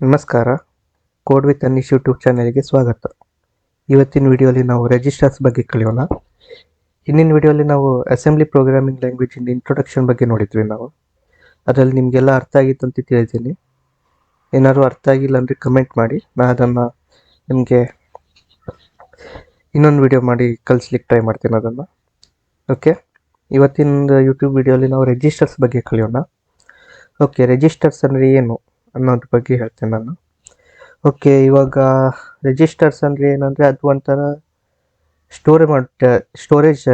ನಮಸ್ಕಾರ. Code with Anish YouTube ಚಾನೆಲ್ಗೆ ಸ್ವಾಗತ. ಇವತ್ತಿನ ವಿಡಿಯೋಲಿ ನಾವು ರಿಜಿಸ್ಟರ್ಸ್ ಬಗ್ಗೆ ಕಲಿಯೋಣ. ಹಿಂದಿನ ವಿಡಿಯೋಲಿ ನಾವು assembly programming language in introduction ಬಗ್ಗೆ ನೋಡಿದ್ವಿ ನಾವು. ಅದರಲ್ಲಿ ನಿಮಗೆಲ್ಲ ಅರ್ಥ ಆಗಿತ್ತು ಅಂತ ತಿಳಿತೀನಿ. ಏನಾದ್ರು ಅರ್ಥ ಆಗಿಲ್ಲ ಅಂದರೆ ಕಮೆಂಟ್ ಮಾಡಿ, ನಾನು ಅದನ್ನು ನಿಮಗೆ ಇನ್ನೊಂದು ವಿಡಿಯೋ ಮಾಡಿ ಕಲಿಸ್ಲಿಕ್ಕೆ ಟ್ರೈ ಮಾಡ್ತೀನಿ ಅದನ್ನು. ಓಕೆ, ಇವತ್ತಿನ ಯೂಟ್ಯೂಬ್ ವಿಡಿಯೋಲಿ ನಾವು ರಿಜಿಸ್ಟರ್ಸ್ ಬಗ್ಗೆ ಕಲಿಯೋಣ. ಓಕೆ, ರಿಜಿಸ್ಟರ್ಸ್ ಅಂದರೆ ಏನು ಅನ್ನೋದ್ರ ಬಗ್ಗೆ ಹೇಳ್ತೇನೆ ನಾನು. ಓಕೆ, ಇವಾಗ ರಿಜಿಸ್ಟರ್ಸ್ ಅಂದರೆ ಏನಂದರೆ ಅದು ಒಂಥರ ಸ್ಟೋರೇಜ್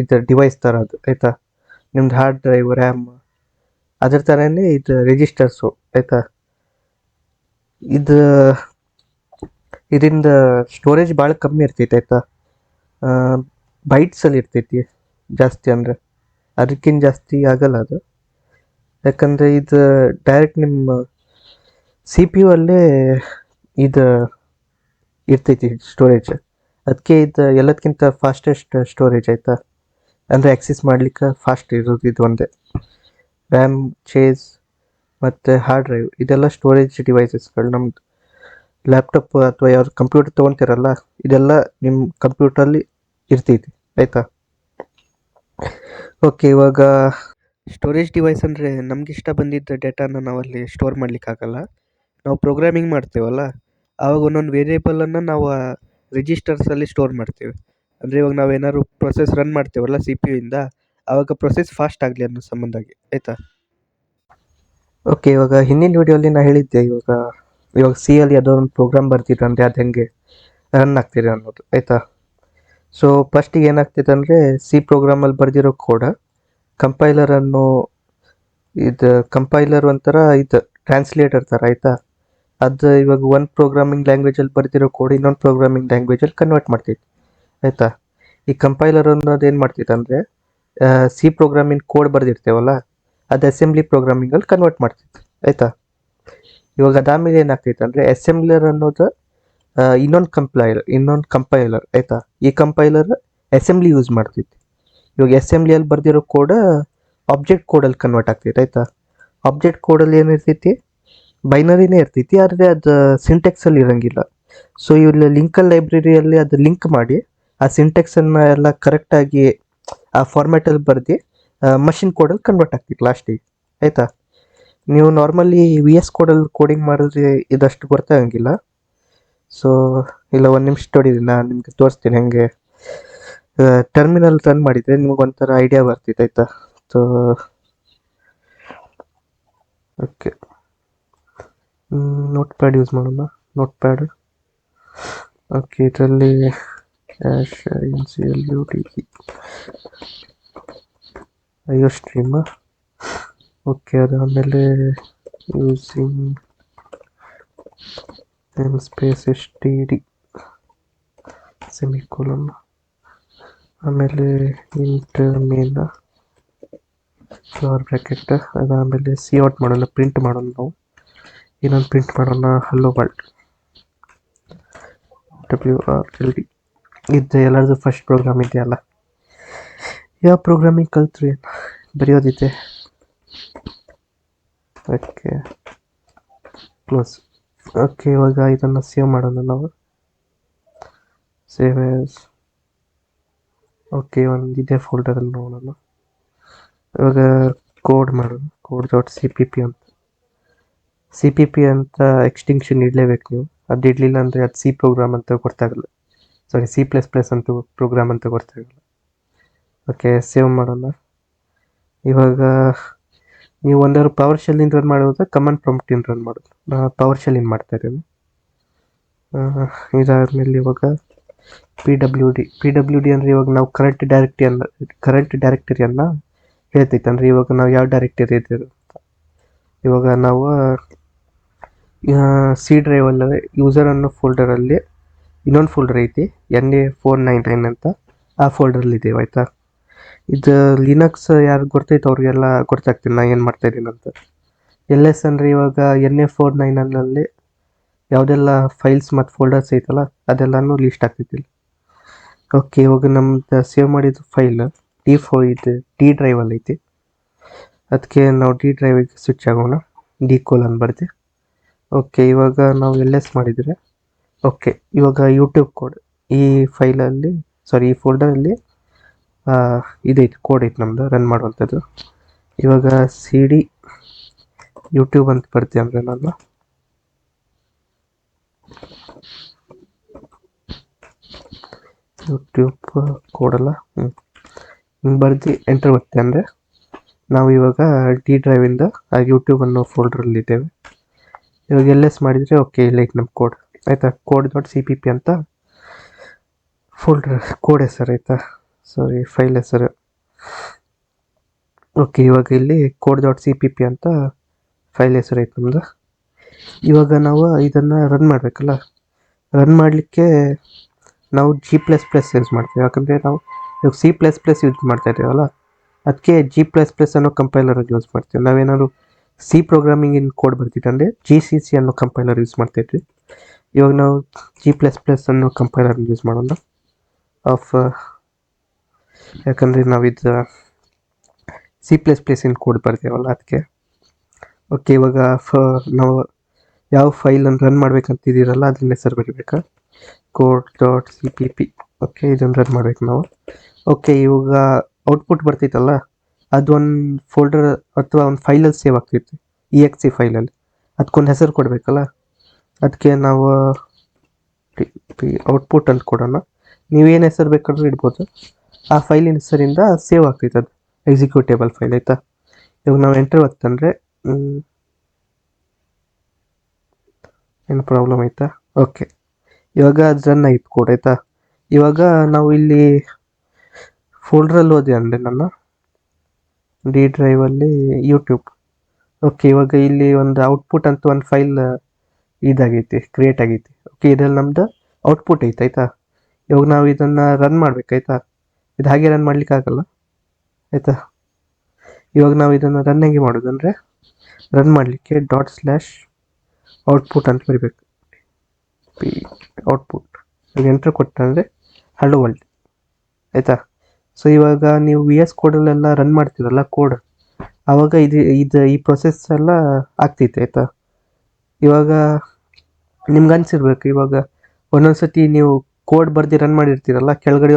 ಇದು ಡಿವೈಸ್ ಥರ ಅದು, ಆಯಿತಾ. ನಿಮ್ದು ಹಾರ್ಡ್ ಡ್ರೈವ್, ರ್ಯಾಮ್ ಅದ್ರ ಥರನೇ ಇದು ರಿಜಿಸ್ಟರ್ಸು, ಆಯಿತಾ. ಇದರಿಂದ ಸ್ಟೋರೇಜ್ ಭಾಳ ಕಮ್ಮಿ ಇರ್ತೈತೆ, ಆಯಿತಾ. ಬೈಟ್ಸಲ್ಲಿ ಇರ್ತೈತಿ ಜಾಸ್ತಿ, ಅಂದರೆ ಅದಕ್ಕಿಂತ ಜಾಸ್ತಿ ಆಗಲ್ಲ ಅದು. ಯಾಕಂದರೆ ಇದು ಡೈರೆಕ್ಟ್ ನಿಮ್ಮ ಸಿ ಪಿ ಯು ಅಲ್ಲೇ ಇದು ಇರ್ತೈತಿ ಸ್ಟೋರೇಜ್. ಅದಕ್ಕೆ ಇದು ಎಲ್ಲದಕ್ಕಿಂತ ಫಾಸ್ಟೆಸ್ಟ್ ಸ್ಟೋರೇಜ್, ಆಯಿತಾ. ಅಂದರೆ ಆಕ್ಸೆಸ್ ಮಾಡ್ಲಿಕ್ಕೆ ಫಾಸ್ಟ್ ಇರೋದು ಇದು ಒಂದೇ. ರ್ಯಾಮ್, ಚೇಸ್ ಮತ್ತು ಹಾರ್ಡ್ ಡ್ರೈವ್ ಇದೆಲ್ಲ ಸ್ಟೋರೇಜ್ ಡಿವೈಸಸ್ಗಳು. ನಮ್ಮದು ಲ್ಯಾಪ್ಟಾಪ್ ಅಥವಾ ಯಾವ್ದು ಕಂಪ್ಯೂಟರ್ ತೊಗೊತಿರಲ್ಲ, ಇದೆಲ್ಲ ನಿಮ್ಮ ಕಂಪ್ಯೂಟ್ರಲ್ಲಿ ಇರ್ತೈತಿ, ಆಯಿತಾ. ಓಕೆ, ಇವಾಗ ಸ್ಟೋರೇಜ್ ಡಿವೈಸ್ ಅಂದರೆ ನಮ್ಗೆ ಇಷ್ಟ ಬಂದಿದ್ದ ಡೇಟಾನ ನಾವಲ್ಲಿ ಸ್ಟೋರ್ ಮಾಡಲಿಕ್ಕಾಗಲ್ಲ. ನಾವು ಪ್ರೋಗ್ರಾಮಿಂಗ್ ಮಾಡ್ತೇವಲ್ಲ, ಆವಾಗ ಒಂದೊಂದು ವೇರಿಯೇಬಲನ್ನು ನಾವು ರಿಜಿಸ್ಟರ್ಸಲ್ಲಿ ಸ್ಟೋರ್ ಮಾಡ್ತೀವಿ. ಅಂದರೆ ಇವಾಗ ನಾವು ಏನಾದ್ರು ಪ್ರೊಸೆಸ್ ರನ್ ಮಾಡ್ತೇವಲ್ಲ ಸಿ ಪಿ ಯುಯಿಂದ, ಆವಾಗ ಪ್ರೊಸೆಸ್ ಫಾಸ್ಟ್ ಆಗಲಿ ಅನ್ನೋ ಸಂಬಂಧಾಗಿ, ಆಯಿತಾ. ಓಕೆ, ಇವಾಗ ಹಿಂದಿನ ವಿಡಿಯೋಲಿ ನಾನು ಹೇಳಿದ್ದೆ ಇವಾಗ ಸಿ ಅಲ್ಲಿ ಯಾವುದೋ ಒಂದು ಪ್ರೋಗ್ರಾಮ್ ಬರ್ತಿದ್ರೆ ಅಂದರೆ ಅದು ಹೆಂಗೆ ರನ್ ಆಗ್ತಿದೆ ಅನ್ನೋದು, ಆಯಿತಾ. ಸೊ ಫಸ್ಟಿಗೆ ಏನಾಗ್ತಿದೆ ಅಂದರೆ ಸಿ ಪ್ರೋಗ್ರಾಮಲ್ಲಿ ಬರೆದಿರೋ ಕೋಡ ಕಂಪೈಲರ್ ಒಂಥರ ಇದು ಟ್ರಾನ್ಸ್ಲೇಟರ್ ಥರ, ಆಯಿತಾ. ಅದು ಇವಾಗ ಒಂದು ಪ್ರೋಗ್ರಾಮಿಂಗ್ ಲ್ಯಾಂಗ್ವೇಜಲ್ಲಿ ಬರೆದಿರೋ ಕೋಡ್ ಇನ್ನೊಂದು ಪ್ರೋಗ್ರಾಮಿಂಗ್ ಲ್ಯಾಂಗ್ವೇಜಲ್ಲಿ ಕನ್ವರ್ಟ್ ಮಾಡ್ತೈತಿ, ಆಯಿತಾ. ಈ ಕಂಪೈಲರ್ ಅನ್ನೋದು ಏನು ಮಾಡ್ತೈತೆ ಅಂದರೆ ಸಿ ಪ್ರೋಗ್ರಾಮಿಂಗ್ ಕೋಡ್ ಬರೆದಿರ್ತೇವಲ್ಲ, ಅದು ಅಸೆಂಬ್ಲಿ ಪ್ರೋಗ್ರಾಮಿಂಗಲ್ಲಿ ಕನ್ವರ್ಟ್ ಮಾಡ್ತೈತಿ, ಆಯಿತಾ. ಇವಾಗ ಅದಾದಮೇಲೆ ಏನಾಗ್ತೈತೆ ಅಂದರೆ ಅಸೆಂಬ್ಲರ್ ಅನ್ನೋದು ಇನ್ನೊಂದು ಕಂಪೈಲರ್, ಆಯಿತಾ. ಈ ಕಂಪೈಲರ್ ಅಸೆಂಬ್ಲಿ ಯೂಸ್ ಮಾಡ್ತೈತಿ. ಇವಾಗ ಅಸೆಂಬ್ಲಿಯಲ್ಲಿ ಬರೆದಿರೋ ಕೋಡ್ ಆಬ್ಜೆಕ್ಟ್ ಕೋಡಲ್ಲಿ ಕನ್ವರ್ಟ್ ಆಗ್ತೈತೆ, ಆಯಿತಾ. ಆಬ್ಜೆಕ್ಟ್ ಕೋಡಲ್ಲಿ ಏನಿರ್ತೈತಿ, ಬೈನರಿನೇ ಇರ್ತೈತಿ, ಆದರೆ ಅದು ಸಿಂಟೆಕ್ಸಲ್ಲಿ ಇರೋಂಗಿಲ್ಲ. ಸೊ ಇಲ್ಲಿ ಲಿಂಕಲ್ ಲೈಬ್ರರಿಯಲ್ಲಿ ಅದು ಲಿಂಕ್ ಮಾಡಿ ಆ ಸಿಂಟೆಕ್ಸನ್ನು ಎಲ್ಲ ಕರೆಕ್ಟಾಗಿ ಆ ಫಾರ್ಮ್ಯಾಟಲ್ಲಿ ಬರೆದು ಮಷಿನ್ ಕೋಡಲ್ಲಿ ಕನ್ವರ್ಟ್ ಆಗ್ತೈತಿ ಲಾಸ್ಟಿಗೆ, ಆಯಿತಾ. ನೀವು ನಾರ್ಮಲಿ ವಿ ಎಸ್ ಕೋಡಲ್ಲಿ ಕೋಡಿಂಗ್ ಮಾಡಿದ್ರೆ ಇದಷ್ಟು ಗೊತ್ತಾಗಂಗಿಲ್ಲ. ಸೊ ಇಲ್ಲ, ಒಂದು ನಿಮಿಷ ತಡೀರಿ, ನಾನು ನಿಮಗೆ ತೋರಿಸ್ತೀನಿ ಹೆಂಗೆ ಟರ್ಮಿನಲ್ ರನ್ ಮಾಡಿದರೆ ನಿಮಗೊಂಥರ ಐಡಿಯಾ ಬರ್ತೈತೆ, ಆಯಿತಾ. So okay, notepad use ಮಾಡೋಣ. Notepad, okay. ಇದರಲ್ಲಿ ಐಒ ಸ್ಟ್ರೀಮ್, ಓಕೆ. ಅದಾದಮೇಲೆ using space S T D semicolon, ಆಮೇಲೆ ಇಂಟ್ ಮೇನ್ ಫ್ಲವರ್ ಬ್ರ್ಯಾಕೆಟ್. ಅದಾದಮೇಲೆ ಸಿ ಔಟ್ ಮಾಡೋಣ, ಪ್ರಿಂಟ್ ಮಾಡೋಣ. ನಾವು ಇನ್ನೊಂದು ಪ್ರಿಂಟ್ ಮಾಡೋಣ, ಹಲೋ ವರ್ಲ್ಡ್, WRLD. ಇದು ಎಲ್ಲರದು ಫಸ್ಟ್ ಪ್ರೋಗ್ರಾಮ್ ಇದೆಯಲ್ಲ. ಯಾವ ಪ್ರೋಗ್ರಾಮಿಂಗ್ ಕಲ್ತ್ರಿ ಬರೆಯೋದಿದೆ. Okay, close. ಓಕೆ, ಇವಾಗ ಇದನ್ನು ಸೇವ್ ಮಾಡೋಣ ನಾವು. Save as. ಓಕೆ, ಒಂದು ಇದೇ ಫೋಲ್ಡರಲ್ಲಿ ನೋಡೋಣ. ಇವಾಗ ಕೋಡ್ ಮಾಡೋಣ, code.cpp ಅಂತ. ಸಿ ಪಿ ಪಿ ಅಂತ ಎಕ್ಸ್ಟಿಂಕ್ಷನ್ ಇಡಲೇಬೇಕು ನೀವು. ಅದು ಇಡಲಿಲ್ಲ ಅಂದರೆ ಅದು ಸಿ ಪ್ರೋಗ್ರಾಮ್ ಅಂತ ಗೊತ್ತಾಗಲ್ಲ. ಸಾರಿ, C++ ಅಂತ ಪ್ರೋಗ್ರಾಮ್ ಅಂತ ಗೊತ್ತಾಗಲ್ಲ. ಓಕೆ, ಸೇವ್ ಮಾಡೋಣ. ಇವಾಗ ನೀವು ಒಂದಾದ್ರು ಪವರ್ ಶೆಲ್ಲಿಂದ ರನ್ ಮಾಡೋದು, ಕಮಾಂಡ್ ಪ್ರಾಂಪ್ಟಿಂದ ರನ್ ಮಾಡೋದು. ನಾನು ಪವರ್ ಶೆಲ್ಲಿಂದ ಮಾಡ್ತಾ ಇದ್ದೀನಿ. ಇದಾದಮೇಲೆ ಇವಾಗ ಪಿ ಡಬ್ಲ್ಯೂ ಡಿ ಅಂದರೆ ಇವಾಗ ನಾವು ಕರೆಂಟ್ ಡೈರೆಕ್ಟರಿಯನ್ನು ಹೇಳ್ತೈತೆ. ಅಂದರೆ ಇವಾಗ ನಾವು ಯಾವ ಡೈರೆಕ್ಟರಿ ಇದ್ದೀವಿ ಅಂತ. ಇವಾಗ ನಾವು ಸಿ ಡ್ರೈವಲ್ಲಿ ಯೂಸರ್ ಅನ್ನೋ ಫೋಲ್ಡರಲ್ಲಿ ಇನ್ನೊಂದು ಫೋಲ್ಡರ್ ಐತಿ, NA499 ಅಂತ. ಆ ಫೋಲ್ಡರಲ್ಲಿ ಇದ್ದೇವೆ, ಆಯಿತಾ. ಇದು ಲಿನಕ್ಸ್ ಯಾರು ಗೊತ್ತೈತೆ ಅವ್ರಿಗೆಲ್ಲ ಗೊತ್ತಾಗ್ತೀನಿ ನಾನು ಏನು ಮಾಡ್ತಾಯಿದ್ದೀನಿ ಅಂತ. LS ಅಂದರೆ ಇವಾಗ NA499 ಯಾವುದೆಲ್ಲ ಫೈಲ್ಸ್ ಮತ್ತು ಫೋಲ್ಡರ್ಸ್ ಐತಲ್ಲ ಅದೆಲ್ಲನೂ ಲಿಸ್ಟ್ ಆಗ್ತೈತಿ. ಓಕೆ, ಇವಾಗ ನಮ್ದು ಸೇವ್ ಮಾಡಿದ್ದು ಫೈಲ್ ಡಿ ಡ್ರೈವಲ್ಲಿ ಐತಿ. ಅದಕ್ಕೆ ನಾವು ಡಿ ಡ್ರೈವಿಗೆ ಸ್ವಿಚ್ ಆಗೋಣ. D : ಬರ್ದು ಓಕೆ, ಇವಾಗ ನಾವು ಎಲ್ ಎಸ್ ಮಾಡಿದರೆ ಓಕೆ. ಇವಾಗ ಯೂಟ್ಯೂಬ್ ಕೋಡ್ ಈ ಫೈಲಲ್ಲಿ, ಸಾರಿ ಈ ಫೋಲ್ಡರಲ್ಲಿ ಇದೈತೆ, ಕೋಡ್ ಐತೆ ನಮ್ಮದು ರನ್ ಮಾಡುವಂಥದ್ದು. ಇವಾಗ ಸಿ ಡಿ ಯೂಟ್ಯೂಬ್ ಅಂತ ಬರ್ತೀವಿ ಅಂದರೆ ನಾನು ಯೂಟ್ಯೂಬ್ ಕೋಡಲ್ಲ ಹಿಂಗೆ ಬರ್ದು ಎಂಟರ್ ಬರುತ್ತೆ ಅಂದರೆ ನಾವು ಇವಾಗ ಡಿ ಡ್ರೈವಿಂದ ಆ ಯೂಟ್ಯೂಬ್ ಅನ್ನೋ ಫೋಲ್ಡ್ರಲ್ಲಿದ್ದೇವೆ. ಇವಾಗ ಎಲ್ ಎಸ್ ಮಾಡಿದರೆ ಓಕೆ, ಇಲ್ಲ ಐತೆ ನಮ್ಮ ಕೋಡ್ ಆಯಿತಾ. Code dot C P P ಅಂತ ಫೋಲ್ಡರ್ ಕೋಡ್ ಹೆಸರು ಆಯಿತಾ, ಸಾರಿ ಫೈಲ್ ಹೆಸರು. ಓಕೆ, ಇವಾಗ ಇಲ್ಲಿ code dot C P P ಅಂತ ಫೈಲ್ ಹೆಸರು ಐತೆ ನಮ್ಮದು. ಇವಾಗ ನಾವು ಇದನ್ನು ರನ್ ಮಾಡಬೇಕಲ್ಲ. ರನ್ ಮಾಡಲಿಕ್ಕೆ ನಾವು G++ ಯೂಸ್ ಮಾಡ್ತೀವಿ, ಯಾಕಂದರೆ ನಾವು ಇವಾಗ C++ ಯೂಸ್ ಮಾಡ್ತಾ ಇದ್ದೀವಲ್ಲ, ಅದಕ್ಕೆ G++ ಅನ್ನೋ ಕಂಪೈಲರ್ ಯೂಸ್ ಮಾಡ್ತೀವಿ. ನಾವೇನಾದ್ರು ಸಿ ಪ್ರೋಗ್ರಾಮಿಂಗ್ ಇನ್ ಕೋಡ್ ಬರ್ತಿತ್ತಂದರೆ GCC ಅನ್ನೋ ಕಂಪೈಲರ್ ಯೂಸ್ ಮಾಡ್ತಾಯಿದ್ವಿ. ಇವಾಗ ನಾವು G++ ಅನ್ನೋ ಕಂಪೈಲರ್ ಯೂಸ್ ಮಾಡೋಣ ಯಾಕಂದರೆ ನಾವು ಇದು C++ ಇನ್ ಕೋಡ್ ಬರ್ತೀವಲ್ಲ ಅದಕ್ಕೆ. ಓಕೆ, ಇವಾಗ ನಾವು ಯಾವ ಫೈಲನ್ನು ರನ್ ಮಾಡ್ಬೇಕಂತಿದ್ದೀರಲ್ಲ ಅದನ್ನ ಹೆಸರು ಬರೀಬೇಕಾ, code dot C P P. Okay, ಇದನ್ನು ರನ್ ಮಾಡ್ಬೇಕು ನಾವು. ಓಕೆ, ಇವಾಗ ಔಟ್ಪುಟ್ ಬರ್ತಿತ್ತಲ್ಲ, ಅದೊಂದು ಫೋಲ್ಡರ್ ಅಥವಾ ಒಂದು ಫೈಲಲ್ಲಿ ಸೇವ್ ಆಗ್ತಿತ್ತು, exe ಫೈಲಲ್ಲಿ. ಅದಕ್ಕೊಂದು ಹೆಸರು ಕೊಡಬೇಕಲ್ಲ, ಅದಕ್ಕೆ ನಾವು ಔಟ್ಪುಟ್ ಅಂತ ಕೊಡೋಣ. ನೀವೇನು ಹೆಸರು ಬೇಕಾದ್ರೂ ಇಡ್ಬೋದು. ಆ ಫೈಲಿನ ಹೆಸರಿಂದ ಸೇವ್ ಆಗ್ತೈತೆ ಅದು ಎಕ್ಸಿಕ್ಯೂಟೇಬಲ್ ಫೈಲ್ ಆಯಿತಾ. ಇವಾಗ ನಾವು ಎಂಟರ್ ಒತ್ತಂದರೆ ಏನು ಪ್ರಾಬ್ಲಮ್ ಆಯಿತಾ. ಓಕೆ, ಇವಾಗ ಅದು ರನ್ ಆಯ್ತು ಕೋಡ್ ಆಯಿತಾ. ಇವಾಗ ನಾವು ಇಲ್ಲಿ ಫೋಲ್ಡ್ರಲ್ಲಿ ಹೋದೆ ಅಂದರೆ ನನ್ನ ಡಿ ಡ್ರೈವಲ್ಲಿ ಯೂಟ್ಯೂಬ್. ಓಕೆ, ಇವಾಗ ಇಲ್ಲಿ ಒಂದು ಔಟ್ಪುಟ್ ಅಂತ ಒಂದು ಫೈಲ್ ಇದಾಗೈತಿ, ಕ್ರಿಯೇಟ್ ಆಗೈತಿ. ಓಕೆ, ಇದರಲ್ಲಿ ನಮ್ದು ಔಟ್ಪುಟ್ ಐತೆ ಆಯಿತಾ. ಇವಾಗ ನಾವು ಇದನ್ನು ರನ್ ಮಾಡ್ಬೇಕಾಯ್ತಾ. ಇದು ಹಾಗೆ ರನ್ ಮಾಡ್ಲಿಕ್ಕೆ ಆಗಲ್ಲ ಆಯಿತಾ. ಇವಾಗ ನಾವು ಇದನ್ನು ರನ್ ಹೇಗೆ ಮಾಡೋದಂದರೆ, ರನ್ ಮಾಡಲಿಕ್ಕೆ ./ಔಟ್ಪುಟ್ ಅಂತ ಬರಿಬೇಕು, ಔಟ್ಪುಟ್. ಇವಾಗ ಎಂಟ್ರ್ ಕೊಟ್ಟಂದರೆ ಹಲೋ ವರ್ಲ್ಡ್ ಆಯಿತಾ. ಸೊ ಇವಾಗ ನೀವು ವಿ ಎಸ್ ಕೋಡಲ್ಲೆಲ್ಲ ರನ್ ಮಾಡ್ತೀರಲ್ಲ ಕೋಡ್, ಆವಾಗ ಈ ಪ್ರೊಸೆಸ್ ಎಲ್ಲ ಆಗ್ತೈತೆ ಆಯಿತಾ. ಇವಾಗ ನಿಮ್ಗೆ ಅನಿಸಿರ್ಬೇಕು, ಇವಾಗ ಒಂದೊಂದು ಸತಿ ನೀವು ಕೋಡ್ ಬರ್ದು ರನ್ ಮಾಡಿರ್ತೀರಲ್ಲ, ಕೆಳಗಡೆ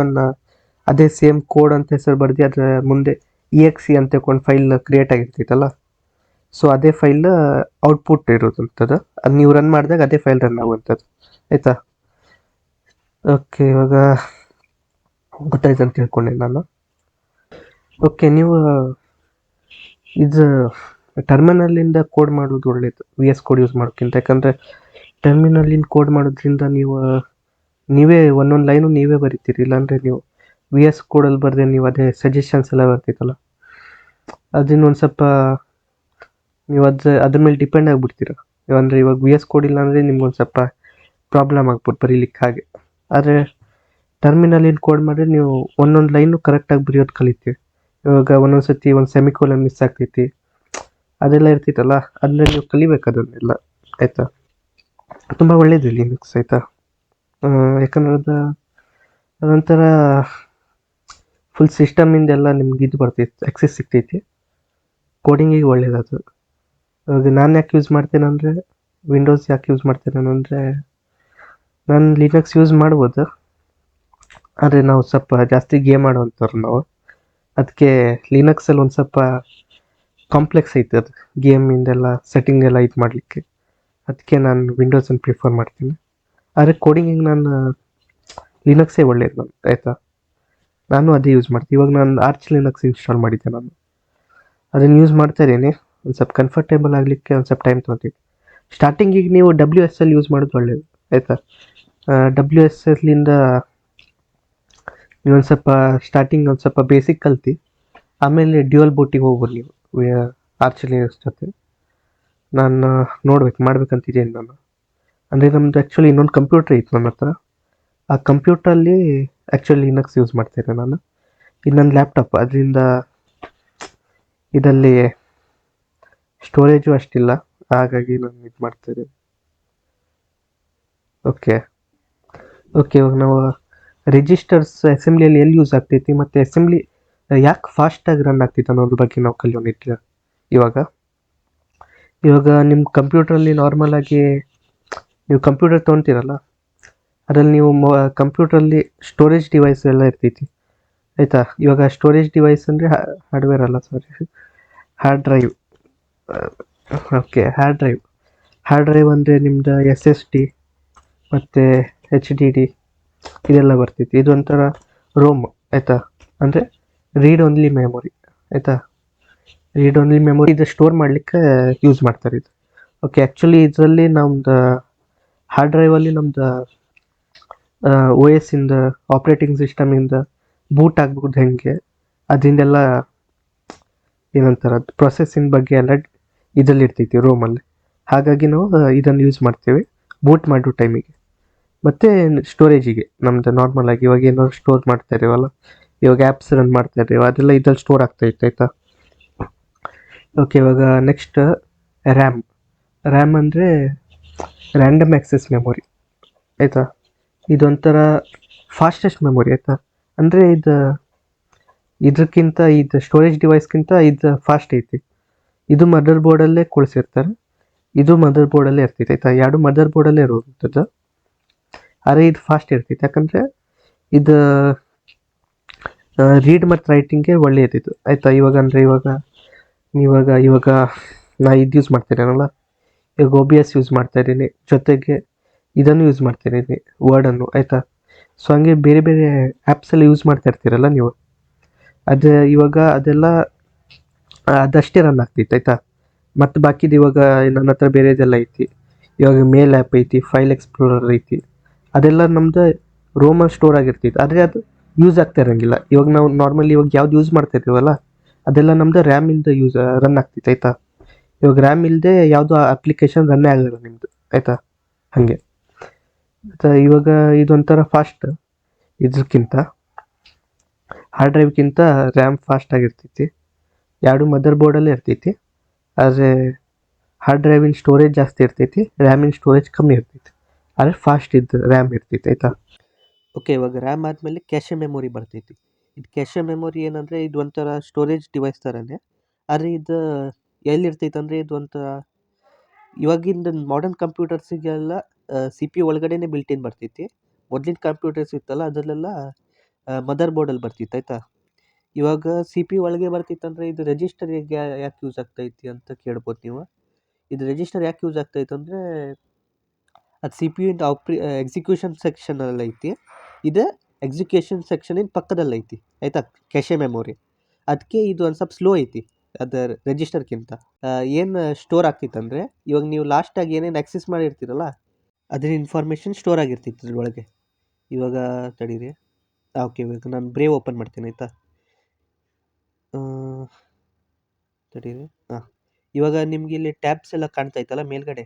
ಅದೇ ಸೇಮ್ ಕೋಡ್ ಅಂತ ಹೆಸರು ಬರ್ದು ಅದರ ಮುಂದೆ exe ಅಂತ ಒಂದು ಫೈಲ್ ಕ್ರಿಯೇಟ್ ಆಗಿರ್ತೈತಲ್ಲ, ಸೊ ಅದೇ ಫೈಲ್ ಔಟ್ಪುಟ್ ಇರೋದಂಥದ್ದು. ಅದು ನೀವು ರನ್ ಮಾಡಿದಾಗ ಅದೇ ಫೈಲ್ ರನ್ ಆಗುವಂಥದ್ದು ಆಯಿತಾ. ಓಕೆ, ಇವಾಗ ಗೊತ್ತಾಯ್ತು ಅಂತ ತಿಳ್ಕೊಂಡೆ ನಾನು. ಓಕೆ, ನೀವು ಇದು ಟರ್ಮಿನಲ್ಲಿಂದ ಕೋಡ್ ಮಾಡೋದು ಒಳ್ಳೇದು ವಿ ಎಸ್ ಕೋಡ್ ಯೂಸ್ ಮಾಡೋಕ್ಕಿಂತ. ಯಾಕಂದರೆ ಟರ್ಮಿನಲ್ಲಿಂದ ಕೋಡ್ ಮಾಡೋದ್ರಿಂದ ನೀವೇ ಒಂದೊಂದು ಲೈನು ನೀವೇ ಬರಿತೀರಿ. ಇಲ್ಲಾಂದರೆ ನೀವು ವಿ ಎಸ್ ಕೋಡಲ್ಲಿ ಬರೆದ್ರೆ ನೀವು ಅದೇ ಸಜೆಷನ್ಸ್ ಎಲ್ಲ ಬರ್ತೈತಲ್ಲ, ಅದನ್ನ ಒಂದು ಸ್ವಲ್ಪ ನೀವು ಅದ್ರ ಮೇಲೆ ಡಿಪೆಂಡ್ ಆಗಿಬಿಡ್ತೀರ. ಅಂದರೆ ಇವಾಗ ವಿ ಎಸ್ ಕೋಡ್ ಇಲ್ಲ ಅಂದರೆ ನಿಮ್ಗೊಂದು ಸ್ವಲ್ಪ ಪ್ರಾಬ್ಲಮ್ ಆಗ್ಬೋದು ಬರೀಲಿಕ್ಕೆ ಹಾಗೆ. ಆದರೆ ಟರ್ಮಿನಲ್ಲಿಂದ ಕೋಡ್ ಮಾಡಿದ್ರೆ ನೀವು ಒಂದೊಂದು ಲೈನು ಕರೆಕ್ಟಾಗಿ ಬರೆಯೋದು ಕಲಿತೀವಿ. ಇವಾಗ ಒಂದೊಂದು ಸತಿ ಒಂದು ಸೆಮಿಕೋಲನ್ ಮಿಸ್ ಆಗ್ತೈತಿ, ಅದೆಲ್ಲ ಇರ್ತೈತಲ್ಲ, ಅದನ್ನ ನೀವು ಕಲಿಬೇಕು ಅದನ್ನೆಲ್ಲ ಆಯಿತಾ. ತುಂಬ ಒಳ್ಳೇದು ಲಿನಕ್ಸ್ ಆಯಿತಾ. ಯಾಕಂದ್ರೆ ಅದೊಂಥರ ಫುಲ್ ಸಿಸ್ಟಮಿಂದೆಲ್ಲ ನಿಮ್ಗೆ ಇದು ಬರ್ತೈತಿ, ಆಕ್ಸೆಸ್ ಸಿಗ್ತೈತಿ. ಕೋಡಿಂಗಿಗೆ ಒಳ್ಳೇದದು. ಇವಾಗ ನಾನು ಯಾಕೆ ಯೂಸ್ ಮಾಡ್ತೇನೆ ಅಂದರೆ, ವಿಂಡೋಸ್ ಯಾಕೆ ಯೂಸ್ ಮಾಡ್ತೇನೆ ಅಂದರೆ, ನಾನು ಲಿನಕ್ಸ್ ಯೂಸ್ ಮಾಡ್ಬೋದು, ಆದರೆ ನಾವು ಸ್ವಲ್ಪ ಜಾಸ್ತಿ ಗೇಮ್ ಆಡೋವಂಥವ್ರು ನಾವು. ಅದಕ್ಕೆ ಲಿನಕ್ಸಲ್ಲಿ ಒಂದು ಸ್ವಲ್ಪ ಕಾಂಪ್ಲೆಕ್ಸ್ ಐತೆ ಅದು, ಗೇಮಿಂದೆಲ್ಲ ಸೆಟ್ಟಿಂಗ್ ಎಲ್ಲ ಇದು ಮಾಡಲಿಕ್ಕೆ. ಅದಕ್ಕೆ ನಾನು ವಿಂಡೋಸನ್ನು ಪ್ರಿಫರ್ ಮಾಡ್ತೀನಿ. ಆದರೆ ಕೋಡಿಂಗಿಗೆ ನಾನು ಲಿನಕ್ಸೇ ಒಳ್ಳೇದು ನಾನು ಆಯಿತಾ. ನಾನು ಅದೇ ಯೂಸ್ ಮಾಡ್ತೀನಿ. ಇವಾಗ ನಾನು ಆರ್ಚ್ ಲಿನಕ್ಸ್ ಇನ್ಸ್ಟಾಲ್ ಮಾಡಿದ್ದೆ, ನಾನು ಅದನ್ನು ಯೂಸ್ ಮಾಡ್ತಾ ಇದ್ದೀನಿ. ಒಂದು ಸ್ವಲ್ಪ ಕಂಫರ್ಟೇಬಲ್ ಆಗಲಿಕ್ಕೆ ಒಂದು ಸ್ವಲ್ಪ ಟೈಮ್ ತೊಗೊತೀವಿ. ಸ್ಟಾರ್ಟಿಂಗಿಗೆ ನೀವು WSL ಯೂಸ್ ಮಾಡೋದು ಒಳ್ಳೆಯದು ಆಯಿತಾ. WSLಿಂದ ನೀವು ಒಂದು ಸ್ವಲ್ಪ ಸ್ಟಾರ್ಟಿಂಗ್ ಒಂದು ಸ್ವಲ್ಪ ಬೇಸಿಕ್ ಕಲ್ತು ಆಮೇಲೆ ಡ್ಯುಯಲ್ ಬೂಟಿಗೆ ಹೋಗ್ಬೋದು ನೀವು ಆರ್ಚ್ ಲಿನಕ್ಸ್ ಜೊತೆ. ನಾನು ಮಾಡ್ಬೇಕಂತಿದ್ದೀನಿ ನಾನು. ಅಂದರೆ ನಮ್ಮದು ಆ್ಯಕ್ಚುಲಿ ಇನ್ನೊಂದು ಕಂಪ್ಯೂಟ್ರ್ ಇತ್ತು ನನ್ನ ಹತ್ರ. ಆ ಕಂಪ್ಯೂಟ್ರಲ್ಲಿ ಆ್ಯಕ್ಚುಲಿ ಲಿನಕ್ಸ್ ಯೂಸ್ ಮಾಡ್ತಾಯಿದ್ದೆ ನಾನು. ಇದು ನನ್ನ ಲ್ಯಾಪ್ಟಾಪ್, ಅದರಿಂದ ಇದರಲ್ಲಿ ಸ್ಟೋರೇಜು ಅಷ್ಟಿಲ್ಲ, ಹಾಗಾಗಿ ನಾನು ಇದು ಮಾಡ್ತಾಯಿದ್ದೀನಿ. ಓಕೆ, ಇವಾಗ ನಾವು ರಿಜಿಸ್ಟರ್ಸ್ ಅಸೆಂಬ್ಲಿಯಲ್ಲಿ ಎಲ್ಲಿ ಯೂಸ್ ಆಗ್ತೈತಿ ಮತ್ತು ಅಸೆಂಬ್ಲಿ ಯಾಕೆ ಫಾಸ್ಟಾಗಿ ರನ್ ಆಗ್ತೈತೆ ಅನ್ನೋದ್ರ ಬಗ್ಗೆ ನಾವು ಕಲಿಯೋಣ ಇವಾಗ. ಇವಾಗ ನಿಮ್ಮ ಕಂಪ್ಯೂಟ್ರಲ್ಲಿ ನಾರ್ಮಲ್ ಆಗಿ ನೀವು ಕಂಪ್ಯೂಟರ್ ತೊಗೊತೀರಲ್ಲ, ಅದರಲ್ಲಿ ನೀವು ಕಂಪ್ಯೂಟ್ರಲ್ಲಿ ಸ್ಟೋರೇಜ್ ಡಿವೈಸ್ ಎಲ್ಲ ಇರ್ತೈತಿ ಆಯಿತಾ. ಇವಾಗ ಸ್ಟೋರೇಜ್ ಡಿವೈಸ್ ಅಂದರೆ ಹಾರ್ಡ್ವೇರ್ ಅಲ್ಲ, sorry, hard drive. Okay, hard drive ಅಂದರೆ ನಿಮ್ದು SSD ಮತ್ತು HDD ಇದೆಲ್ಲ ಬರ್ತೈತಿ. ಇದೊಂಥರ ರೋಮ್ ಆಯಿತಾ, ಅಂದರೆ ರೀಡ್ ಓನ್ಲಿ ಮೆಮೊರಿ ಆಯಿತಾ. ರೀಡ್ ಓನ್ಲಿ ಮೆಮೊರಿ ಇದು ಸ್ಟೋರ್ ಮಾಡಲಿಕ್ಕೆ ಯೂಸ್ ಮಾಡ್ತಾರೆ ಇದು. ಓಕೆ, ಆ್ಯಕ್ಚುಲಿ ಇದರಲ್ಲಿ ನಮ್ದು ಹಾರ್ಡ್ ಡ್ರೈವಲ್ಲಿ ನಮ್ದು OS ಇಂದ, ಆಪ್ರೇಟಿಂಗ್ ಸಿಸ್ಟಮಿಂದ ಬೂಟ್ ಆಗ್ಬೋದು ಹೆಂಗೆ, ಅದರಿಂದೆಲ್ಲ ಏನಂತಾರೆ ಅದು ಪ್ರೊಸೆಸಿಂಗ್ ಬಗ್ಗೆ ಎಲ್ಲ ಇದರಲ್ಲಿ ಇರ್ತೈತಿ ರೋಮಲ್ಲಿ. ಹಾಗಾಗಿ ನಾವು ಇದನ್ನು ಯೂಸ್ ಮಾಡ್ತೇವೆ ಬೂಟ್ ಮಾಡೋ ಟೈಮಿಗೆ. ಮತ್ತು ಸ್ಟೋರೇಜಿಗೆ ನಮ್ದು ನಾರ್ಮಲ್ ಆಗಿ ಇವಾಗ ಏನೋ ಸ್ಟೋರ್ ಮಾಡ್ತಾ ಇದ್ದೀವಲ್ಲ, ಇವಾಗ ಆ್ಯಪ್ಸ್ ರನ್ ಮಾಡ್ತಾ ಇದ್ದೀವಿ, ಅದೆಲ್ಲ ಇದ್ರಲ್ಲಿ ಸ್ಟೋರ್ ಆಗ್ತಾ ಇತ್ತು ಆಯಿತಾ. ಓಕೆ, ಇವಾಗ ನೆಕ್ಸ್ಟ್ ರ್ಯಾಮ್ ಅಂದರೆ ರ್ಯಾಂಡಮ್ ಆ್ಯಕ್ಸೆಸ್ ಮೆಮೊರಿ ಆಯಿತಾ. ಇದೊಂಥರ ಫಾಸ್ಟೆಸ್ಟ್ ಮೆಮೊರಿ ಆಯಿತಾ. ಅಂದರೆ ಇದಕ್ಕಿಂತ ಇದು ಸ್ಟೋರೇಜ್ ಡಿವೈಸ್ಗಿಂತ ಇದು ಫಾಸ್ಟ್ ಐತಿ. ಇದು ಮದರ್ ಬೋರ್ಡಲ್ಲೇ ಕುಳಿಸಿರ್ತಾರೆ, ಇದು ಮದರ್ ಬೋರ್ಡಲ್ಲೇ ಇರ್ತೈತೆ ಆಯಿತಾ. ಎರಡು ಮದರ್ ಬೋರ್ಡಲ್ಲೇ ಇರುವಂಥದ್ದು. ಆದರೆ ಇದು ಫಾಸ್ಟ್ ಇರ್ತೈತೆ, ಯಾಕಂದರೆ ಇದು ರೀಡ್ ಮತ್ತು ರೈಟಿಂಗ್ಗೆ ಒಳ್ಳೆಯದಿದು ಆಯಿತಾ. ಇವಾಗ ನಾ ಇದು ಯೂಸ್ ಮಾಡ್ತಿದ್ದೀನಲ್ಲ, ಇವಾಗ OBS ಯೂಸ್ ಮಾಡ್ತಾ ಇದ್ದೀನಿ, ಜೊತೆಗೆ ಇದನ್ನು ಯೂಸ್ ಮಾಡ್ತಾ ಇದ್ದೀನಿ, ವರ್ಡನ್ನು ಆಯಿತಾ. ಸೊ ಹಂಗೆ ಬೇರೆ ಬೇರೆ ಆ್ಯಪ್ಸೆಲ್ಲ ಯೂಸ್ ಮಾಡ್ತಾ ಇರ್ತೀರಲ್ಲ ನೀವು, ಇವಾಗ ಅದೆಲ್ಲ ಅದಷ್ಟೇ ರನ್ ಆಗ್ತೈತೆ ಆಯಿತಾ. ಮತ್ತು ಬಾಕಿದು ಇವಾಗ ನನ್ನ ಹತ್ರ ಬೇರೆದೆಲ್ಲ ಐತಿ. ಇವಾಗ ಮೇಲ್ ಆ್ಯಪ್ ಐತಿ, ಫೈಲ್ ಎಕ್ಸ್ಪ್ಲೋರರ್ ಐತಿ, ಅದೆಲ್ಲ ನಮ್ದು ರೋಮಲ್ಲಿ ಸ್ಟೋರ್ ಆಗಿರ್ತೈತೆ, ಆದರೆ ಅದು ಯೂಸ್ ಆಗ್ತಾ ಇರೋಂಗಿಲ್ಲ. ಇವಾಗ ನಾವು ನಾರ್ಮಲಿ ಇವಾಗ ಯಾವ್ದು ಯೂಸ್ ಮಾಡ್ತಾ ಇದ್ದೀವಲ್ಲ, ಅದೆಲ್ಲ ನಮ್ದು ರ್ಯಾಮಿಂದ ರನ್ ಆಗ್ತೈತೆ ಆಯಿತಾ. ಇವಾಗ ರ್ಯಾಮ್ ಇಲ್ಲದೆ ಯಾವುದೋ ಅಪ್ಲಿಕೇಶನ್ ರನ್ನೇ ಆಗಲ್ಲ ನಿಮ್ಮದು ಆಯಿತಾ. ಹಾಗೆ ಇವಾಗ ಇದೊಂಥರ ಫಾಸ್ಟ್, ಇದಕ್ಕಿಂತ ಹಾರ್ಡ್ ಡ್ರೈವ್ಗಿಂತ ರ್ಯಾಮ್ ಫಾಸ್ಟ್ ಆಗಿರ್ತೈತಿ. ಎರಡು ಮದರ್ ಬೋರ್ಡಲ್ಲೇ ಇರ್ತೈತಿ, ಆದರೆ ಹಾರ್ಡ್ ಡ್ರೈವಿನ ಸ್ಟೋರೇಜ್ ಜಾಸ್ತಿ ಇರ್ತೈತಿ, ರ್ಯಾಮಿನ ಸ್ಟೋರೇಜ್ ಕಮ್ಮಿ ಇರ್ತೈತಿ, ಆದರೆ ಫಾಸ್ಟ್ ಇದ್ದು ರ್ಯಾಮ್ ಇರ್ತೈತಿ ಆಯಿತಾ. ಓಕೆ, ಇವಾಗ ರ್ಯಾಮ್ ಆದಮೇಲೆ ಕ್ಯಾಶೆ ಮೆಮೊರಿ ಬರ್ತೈತಿ. ಇದು ಕ್ಯಾಶೆ ಮೆಮೊರಿ ಏನಂದರೆ ಇದು ಒಂಥರ ಸ್ಟೋರೇಜ್ ಡಿವೈಸ್ ಥರನೇ, ಆದರೆ ಇದು ಎಲ್ಲಿರ್ತೈತೆ ಅಂದರೆ ಇದು ಒಂಥರ ಇವಾಗಿಂದ ಮಾಡರ್ನ್ ಕಂಪ್ಯೂಟರ್ಸಿಗೆಲ್ಲ CPU ಒಳಗಡೆನೇ ಬಿಲ್ಟ್ ಇನ್ ಬರ್ತೈತಿ. ಮೊದಲಿನ ಕಂಪ್ಯೂಟರ್ಸ್ ಇತ್ತಲ್ಲ ಅದರಲ್ಲೆಲ್ಲ ಮದರ್ ಬೋರ್ಡಲ್ಲಿ ಬರ್ತಿತ್ತು ಆಯಿತಾ. ಇವಾಗ CPU ಒಳಗೆ ಬರ್ತಿತ್ತು ಅಂದರೆ ಇದು ರಿಜಿಸ್ಟರ್ ಯಾಕೆ ಯೂಸ್ ಆಗ್ತೈತಿ ಅಂತ ಕೇಳ್ಬೋದು ನೀವು. ಇದು ರಿಜಿಸ್ಟರ್ ಯಾಕೆ ಯೂಸ್ ಆಗ್ತೈತೆ ಅಂದರೆ ಅದು CPU ಇಂದ ಎಕ್ಸಿಕ್ಯೂಷನ್ ಸೆಕ್ಷನಲ್ಲಿ ಐತಿ, ಇದು ಎಕ್ಸಿಕ್ಯೂಷನ್ ಸೆಕ್ಷನಿನ ಪಕ್ಕದಲ್ಲಿ ಐತಿ ಆಯಿತಾ, ಕ್ಯಾಶೆ ಮೆಮೊರಿ. ಅದಕ್ಕೆ ಇದು ಒಂದು ಸ್ವಲ್ಪ ಸ್ಲೋ ಐತಿ ಅದು ರಿಜಿಸ್ಟರ್ಗಿಂತ. ಏನು ಸ್ಟೋರ್ ಆಗ್ತಿತ್ತು ಅಂದರೆ ಇವಾಗ ನೀವು ಲಾಸ್ಟಾಗಿ ಏನೇನು ಆಕ್ಸೆಸ್ ಮಾಡಿರ್ತೀರಲ್ಲ ಅದ್ರ ಇನ್ಫಾರ್ಮೇಷನ್ ಸ್ಟೋರ್ ಆಗಿರ್ತಿತ್ತು ಇದ್ರೊಳಗೆ. ಇವಾಗ ತಡೀರಿ, ಓಕೆ, ಇವಾಗ ನಾನು ಬ್ರೇವ್ ಓಪನ್ ಮಾಡ್ತೀನಿ ಆಯಿತಾ. ತಡೀರಿ, ಇವಾಗ ನಿಮ್ಗೆ ಇಲ್ಲಿ ಟ್ಯಾಬ್ಸ್ ಎಲ್ಲ ಕಾಣ್ತಾ ಇತ್ತಲ್ಲ ಮೇಲ್ಗಡೆ,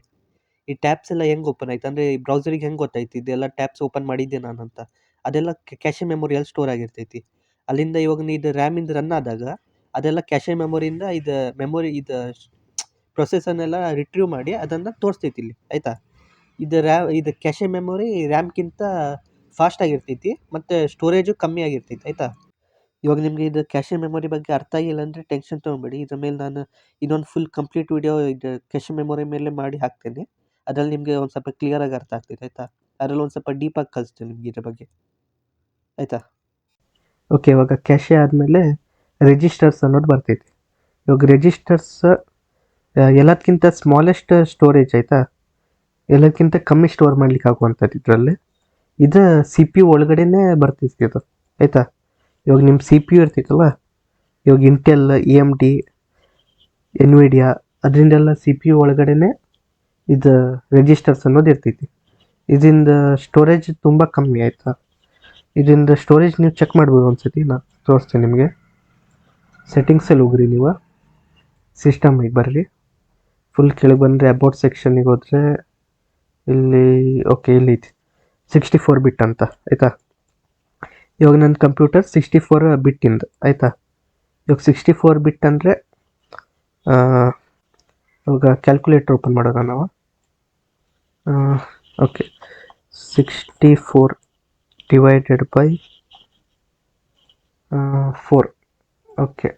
ಈ ಟ್ಯಾಬ್ಸ್ ಎಲ್ಲ ಹೆಂಗೆ ಓಪನ್ ಆಯ್ತು ಅಂದರೆ ಈ ಬ್ರೌಸರಿಗೆ ಹೆಂಗೆ ಗೊತ್ತಾಯ್ತು ಇದೆಲ್ಲ ಟ್ಯಾಬ್ಸ್ ಓಪನ್ ಮಾಡಿದ್ದೆ ನಾನು ಅಂತ. ಅದೆಲ್ಲ ಕ್ಯಾಶೆ ಮೆಮೊರಿಯಲ್ಲಿ ಸ್ಟೋರ್ ಆಗಿರ್ತೈತಿ. ಅಲ್ಲಿಂದ ಇವಾಗ ಇದು ರ್ಯಾಮಿಂದ ರನ್ ಆದಾಗ ಅದೆಲ್ಲ ಕ್ಯಾಶೆ ಮೆಮೊರಿಯಿಂದ ಇದು ಪ್ರೊಸೆಸನ್ನೆಲ್ಲ ರಿಟ್ರೀವ್ ಮಾಡಿ ಅದನ್ನು ತೋರಿಸ್ತೈತಿ ಇಲ್ಲಿ ಆಯಿತಾ. ಇದು ಕ್ಯಾಶೆ ಮೆಮೊರಿ ರ್ಯಾಮ್ಗಿಂತ ಫಾಸ್ಟ್ ಆಗಿರ್ತೈತಿ ಮತ್ತು ಸ್ಟೋರೇಜು ಕಮ್ಮಿ ಆಗಿರ್ತೈತಿ ಆಯಿತಾ. ಇವಾಗ ನಿಮಗೆ ಇದು ಕ್ಯಾಶೆ ಮೆಮೊರಿ ಬಗ್ಗೆ ಅರ್ಥ ಆಗಿಲ್ಲ ಅಂದರೆ ಟೆನ್ಷನ್ ತೊಗೊಬೇಡಿ, ಇದ್ರ ಮೇಲೆ ನಾನು ಇನ್ನೊಂದು ಫುಲ್ ಕಂಪ್ಲೀಟ್ ವಿಡಿಯೋ ಇದು ಕ್ಯಾಶೆ ಮೆಮೊರಿ ಮೇಲೆ ಮಾಡಿ ಹಾಕ್ತೇನೆ. ಅದರಲ್ಲಿ ನಿಮಗೆ ಒಂದು ಸ್ವಲ್ಪ ಕ್ಲಿಯರಾಗಿ ಅರ್ಥ ಆಗ್ತೈತೆ ಆಯಿತಾ. ಅದರಲ್ಲಿ ಒಂದು ಸ್ವಲ್ಪ ಡೀಪಾಗಿ ಕಲಿಸ್ತೇನೆ ನಿಮಗೆ ಇದ್ರ ಬಗ್ಗೆ ಆಯಿತಾ. ಓಕೆ, ಇವಾಗ ಕ್ಯಾಶೆ ಆದಮೇಲೆ ರಿಜಿಸ್ಟರ್ಸ್ ಅನ್ನೋದು ಬರ್ತೈತಿ. ಇವಾಗ ರಿಜಿಸ್ಟರ್ಸ್ ಎಲ್ಲದಕ್ಕಿಂತ ಸ್ಮಾಲೆಸ್ಟ್ ಸ್ಟೋರೇಜ್ ಆಯಿತಾ, ಎಲ್ಲದಕ್ಕಿಂತ ಕಮ್ಮಿ ಸ್ಟೋರ್ ಮಾಡ್ಲಿಕ್ಕೆ ಆಗುವಂಥದ್ದು ಇದರಲ್ಲಿ. ಇದು CPU ಒಳಗಡೆನೇ ಬರ್ತೈತಿ ಇದು ಆಯಿತಾ. ಇವಾಗ ನಿಮ್ಮ CPU ಇರ್ತೈತಲ್ಲ, ಇವಾಗ ಇಂಟೆಲ್, AMD, NVIDIA ಅದರಿಂದೆಲ್ಲ CPU ಒಳಗಡೆನೇ ಇದು ರಿಜಿಸ್ಟರ್ಸ್ ಅನ್ನೋದು ಇರ್ತೈತಿ. ಇದರಿಂದ ಸ್ಟೋರೇಜ್ ತುಂಬ ಕಮ್ಮಿ ಆಯಿತಾ. ಇದರಿಂದ ಸ್ಟೋರೇಜ್ ನೀವು ಚೆಕ್ ಮಾಡ್ಬೋದು ಒಂದ್ಸತಿ, ನಾನು ತೋರಿಸ್ತೀನಿ ನಿಮಗೆ. ಸೆಟ್ಟಿಂಗ್ಸಲ್ಲಿ ಹೋಗ್ರಿ ನೀವು, ಸಿಸ್ಟಮಿಗೆ ಬರ್ರಿ, ಫುಲ್ ಕೆಳಗೆ ಬಂದರೆ ಅಬೌಟ್ ಸೆಕ್ಷನಿಗೆ ಹೋದರೆ ಇಲ್ಲಿ ಓಕೆ ಇಲ್ಲಿ ಐತಿ 64 ಬಿಟ್ ಅಂತ ಆಯಿತಾ. ಇವಾಗ ನನ್ನ ಕಂಪ್ಯೂಟರ್ 64 ಬಿಟ್ಟಿಂದು ಆಯಿತಾ. ಇವಾಗ 64 ಬಿಟ್ ಅಂದರೆ ಇವಾಗ ಕ್ಯಾಲ್ಕುಲೇಟರ್ ಓಪನ್ ಮಾಡೋಣ ನಾವು. ಓಕೆ, 64 ಡಿವೈಡೆಡ್ ಬೈ 4 ಓಕೆ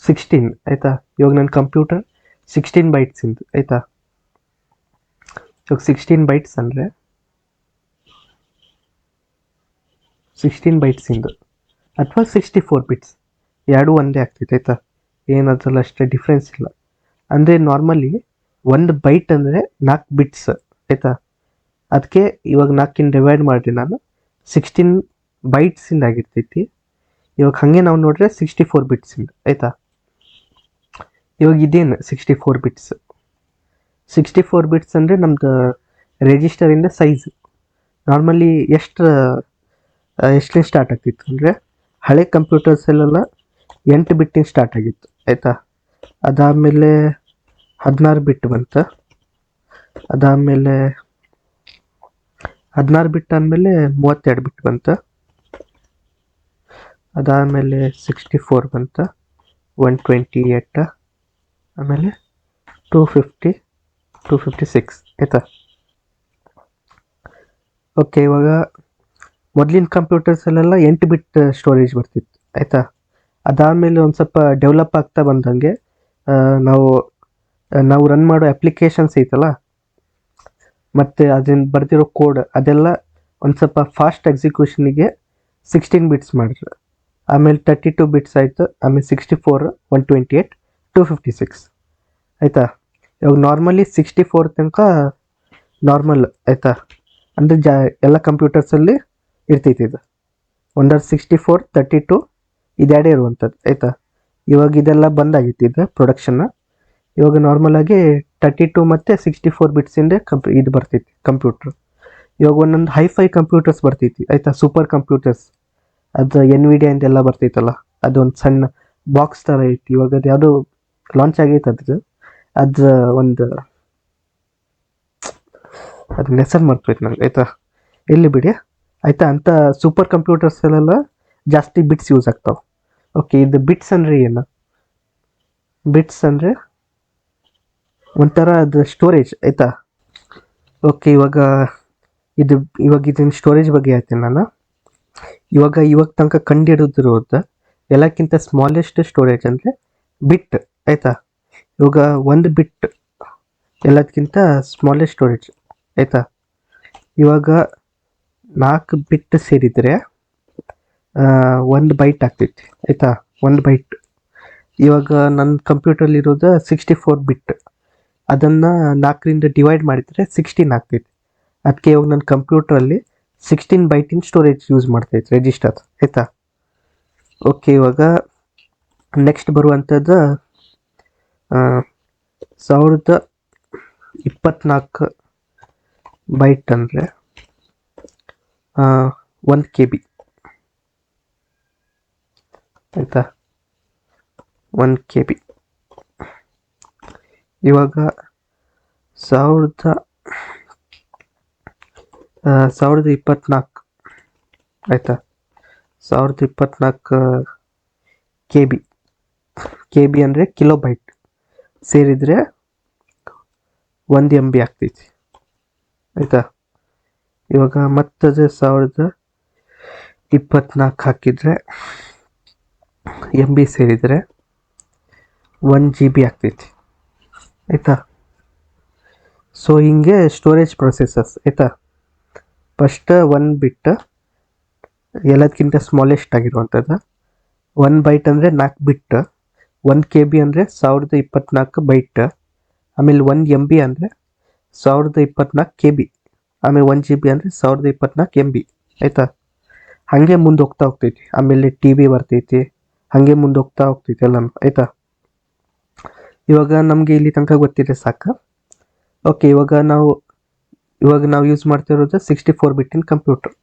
16 ಆಯಿತಾ. ಇವಾಗ ನನ್ನ ಕಂಪ್ಯೂಟರ್ 16 ಬೈಟ್ಸಿಂದು ಆಯಿತಾ. ಇವಾಗ 16 ಬೈಟ್ಸ್ ಅಂದರೆ 16 ಬೈಟ್ಸಿಂದು ಅಥವಾ 64 ಬಿಟ್ಸ್ ಎರಡೂ ಒಂದೇ ಆಗ್ತೈತೆ ಆಯಿತಾ. ಏನದ್ರಲ್ಲಿ ಅಷ್ಟೇ ಡಿಫ್ರೆನ್ಸ್ ಇಲ್ಲ. ಅಂದರೆ ನಾರ್ಮಲಿ ಒಂದು ಬೈಟ್ ಅಂದರೆ 4 ಬಿಟ್ಸ್ ಆಯಿತಾ. ಅದಕ್ಕೆ ಇವಾಗ 4 ಡಿವೈಡ್ ಮಾಡಿ ನಾನು 16 ಬೈಟ್ಸಿಂದ ಆಗಿರ್ತೈತಿ. ಇವಾಗ ಹಾಗೆ ನಾವು ನೋಡಿದ್ರೆ 64 ಬಿಟ್ಸಿಂದ ಆಯಿತಾ. ಇವಾಗ ಇದೇನು 64 ಬಿಟ್ಸ್ 64 ಬಿಟ್ಸ್ ಅಂದರೆ ನಮ್ದು ರಿಜಿಸ್ಟರಿಂದ ಸೈಜ್ ನಾರ್ಮಲಿ ಎಷ್ಟರಿಂದ ಸ್ಟಾರ್ಟ್ ಆಗ್ತಿತ್ತು ಅಂದರೆ ಹಳೆ ಕಂಪ್ಯೂಟರ್ಸಲ್ಲೆಲ್ಲ 8 ಬಿಟ್ಟಿಂದ ಸ್ಟಾರ್ಟ್ ಆಗಿತ್ತು ಆಯಿತಾ. ಅದಾದಮೇಲೆ 16 ಬಿಟ್ ಬಂತು. ಅದಾದಮೇಲೆ 16 ಬಿಟ್ ಆದಮೇಲೆ 32 ಬಿಟ್ ಬಂತು. ಅದಾದಮೇಲೆ 64 ಬಂತು, 128, ಆಮೇಲೆ 250, 256 ಆಯಿತಾ. ಓಕೆ, ಇವಾಗ ಮೊದಲಿನ ಕಂಪ್ಯೂಟರ್ಸಲ್ಲೆಲ್ಲ 8 ಬಿಟ್ ಸ್ಟೋರೇಜ್ ಬರ್ತಿತ್ತು ಆಯಿತಾ. ಅದಾದಮೇಲೆ ಒಂದು ಸ್ವಲ್ಪ ಡೆವಲಪ್ ಆಗ್ತಾ ಬಂದಂಗೆ ನಾವು ರನ್ ಮಾಡೋ ಅಪ್ಲಿಕೇಶನ್ಸ್ ಐತಲ್ಲ ಮತ್ತು ಅದನ್ನು ಬರ್ತಿರೋ ಕೋಡ್ ಅದೆಲ್ಲ ಒಂದು ಸ್ವಲ್ಪ ಫಾಸ್ಟ್ ಎಕ್ಸಿಕ್ಯೂಷನಿಗೆ 16 ಬಿಟ್ಸ್ ಮಾಡಿದ್ರು. ಆಮೇಲೆ 32 ಬಿಟ್ಸ್ ಆಯಿತು, ಆಮೇಲೆ 64, 128, 256 ಆಯಿತಾ. ಇವಾಗ ನಾರ್ಮಲಿ 64 ತನಕ ನಾರ್ಮಲ್ ಆಯಿತಾ. ಅಂದರೆ ಎಲ್ಲ ಕಂಪ್ಯೂಟರ್ಸಲ್ಲಿ ಇರ್ತೈತಿ ಇದು. ಒಂದರ 64, 32 ಇದೆರಡೇ ಇರುವಂಥದ್ದು ಆಯಿತಾ. ಇವಾಗ ಇದೆಲ್ಲ ಬಂದಾಗಿತ್ತು ಇದು ಪ್ರೊಡಕ್ಷನ್ನ. ಇವಾಗ ನಾರ್ಮಲಾಗಿ 32 ಮತ್ತು 64 ಬಿಟ್ಸಿಂದ ಇದು ಬರ್ತೈತಿ ಕಂಪ್ಯೂಟ್ರ್. ಇವಾಗ ಒಂದೊಂದು ಹೈಫೈ ಕಂಪ್ಯೂಟರ್ಸ್ ಬರ್ತೈತಿ ಆಯಿತಾ, ಸೂಪರ್ ಕಂಪ್ಯೂಟರ್ಸ್. ಅದು NVIDIA ಎಲ್ಲ ಬರ್ತೈತಲ್ಲ, ಅದೊಂದು ಸಣ್ಣ ಬಾಕ್ಸ್ ಥರ ಐತಿ. ಇವಾಗ ಅದು ಯಾವುದೋ ಲಾಂಚ್ ಆಗೈತೆ ಅದ್ರ ಒಂದು ಅದನ್ನ ಹೆಸರು ಮರ್ತೋಯ್ತು ನಂಗೆ ಆಯಿತಾ. ಎಲ್ಲಿ ಬಿಡಿ ಆಯಿತಾ. ಅಂಥ ಸೂಪರ್ ಕಂಪ್ಯೂಟರ್ಸಲ್ಲೆಲ್ಲ ಜಾಸ್ತಿ ಬಿಟ್ಸ್ ಯೂಸ್ ಆಗ್ತಾವೆ. ಓಕೆ, ಇದು ಬಿಟ್ಸ್ ಅಂದರೆ ಏನು? ಬಿಟ್ಸ್ ಅಂದರೆ ಒಂಥರ ಅದು ಸ್ಟೋರೇಜ್ ಆಯಿತಾ. ಓಕೆ, ಇವಾಗ ಇದನ್ನ ಸ್ಟೋರೇಜ್ ಬಗ್ಗೆ ಹೇಳ್ತೀನಿ ನಾನು. ಇವಾಗ ತನಕ ಕಂಡುಹಿಡಿದಿರೋದು ಎಲ್ಲಕ್ಕಿಂತ ಸ್ಮಾಲೆಸ್ಟ್ ಸ್ಟೋರೇಜ್ ಅಂದರೆ ಬಿಟ್ ಆಯಿತಾ. ಇವಾಗ ಒಂದು ಬಿಟ್ ಎಲ್ಲದಕ್ಕಿಂತ ಸ್ಮಾಲೆಸ್ಟ್ ಸ್ಟೋರೇಜ್ ಆಯಿತಾ. ಇವಾಗ 4 ಬಿಟ್ ಸೇರಿದರೆ 1 ಬೈಟ್ ಆಗ್ತೈತಿ ಆಯಿತಾ. 1 ಬೈಟ್ ಇವಾಗ ನನ್ನ ಕಂಪ್ಯೂಟರ್ಲಿರೋದು 64 ಬಿಟ್. ಅದನ್ನು 4ರಿಂದ ಡಿವೈಡ್ ಮಾಡಿದರೆ 16 ಆಗ್ತೈತಿ. ಅದಕ್ಕೆ ಇವಾಗ ನನ್ನ ಕಂಪ್ಯೂಟ್ರಲ್ಲಿ 16 ಬೈಟಿನ ಸ್ಟೋರೇಜ್ ಯೂಸ್ ಮಾಡ್ತೈತೆ ರಿಜಿಸ್ಟರ್ ಆಯಿತಾ. ಓಕೆ, ಇವಾಗ ನೆಕ್ಸ್ಟ್ ಬರುವಂಥದ್ದು 1024 ಬೈಟ್ ಅಂದರೆ 1 KB ಆಯಿತಾ. 1 KB ಇವಾಗ 1024 ಆಯಿತಾ. 1024 KB ಅಂದರೆ ಕಿಲೋ ಬೈಟ್ ಸೇರಿದರೆ 1 MB ಆಗ್ತೈತಿ ಆಯಿತಾ. ಇವಾಗ ಮತ್ತದು 1024 ಹಾಕಿದರೆ MB ಸೇರಿದರೆ 1 GB ಆಗ್ತೈತಿ ಆಯಿತಾ. ಸೊ ಹಿಂಗೆ ಸ್ಟೋರೇಜ್ ಪ್ರೊಸೆಸರ್ಸ್ ಆಯಿತಾ. ಫಸ್ಟ್ 1 ಬಿಟ್ ಎಲ್ಲದಕ್ಕಿಂತ ಸ್ಮಾಲೆಸ್ಟ್ ಆಗಿರುವಂಥದ್ದು. 1 ಬೈಟ್ ಅಂದರೆ 4 ಬಿಟ್. 1 KB ಅಂದರೆ 1024 ಬೈಟ್. ಆಮೇಲೆ 1 MB ಅಂದರೆ 1024 KB. ಆಮೇಲೆ 1 GB ಅಂದರೆ 1024 MB ಆಯಿತಾ. ಹಾಗೆ ಮುಂದೆ ಹೋಗ್ತೈತಿ. ಆಮೇಲೆ TV ಬರ್ತೈತಿ, ಹಾಗೆ ಮುಂದೆ ಹೋಗ್ತೈತಿ ಎಲ್ಲನೂ ಆಯಿತಾ. ಇವಾಗ ನಮಗೆ ಇಲ್ಲಿ ತನಕ ಗೊತ್ತಿದೆ ಸಾಕು. ಓಕೆ, ಇವಾಗ ನಾವು ಯೂಸ್ ಮಾಡ್ತಾ ಇರೋದು 64 ಬಿಟ್ಟಿನ ಕಂಪ್ಯೂಟರ್.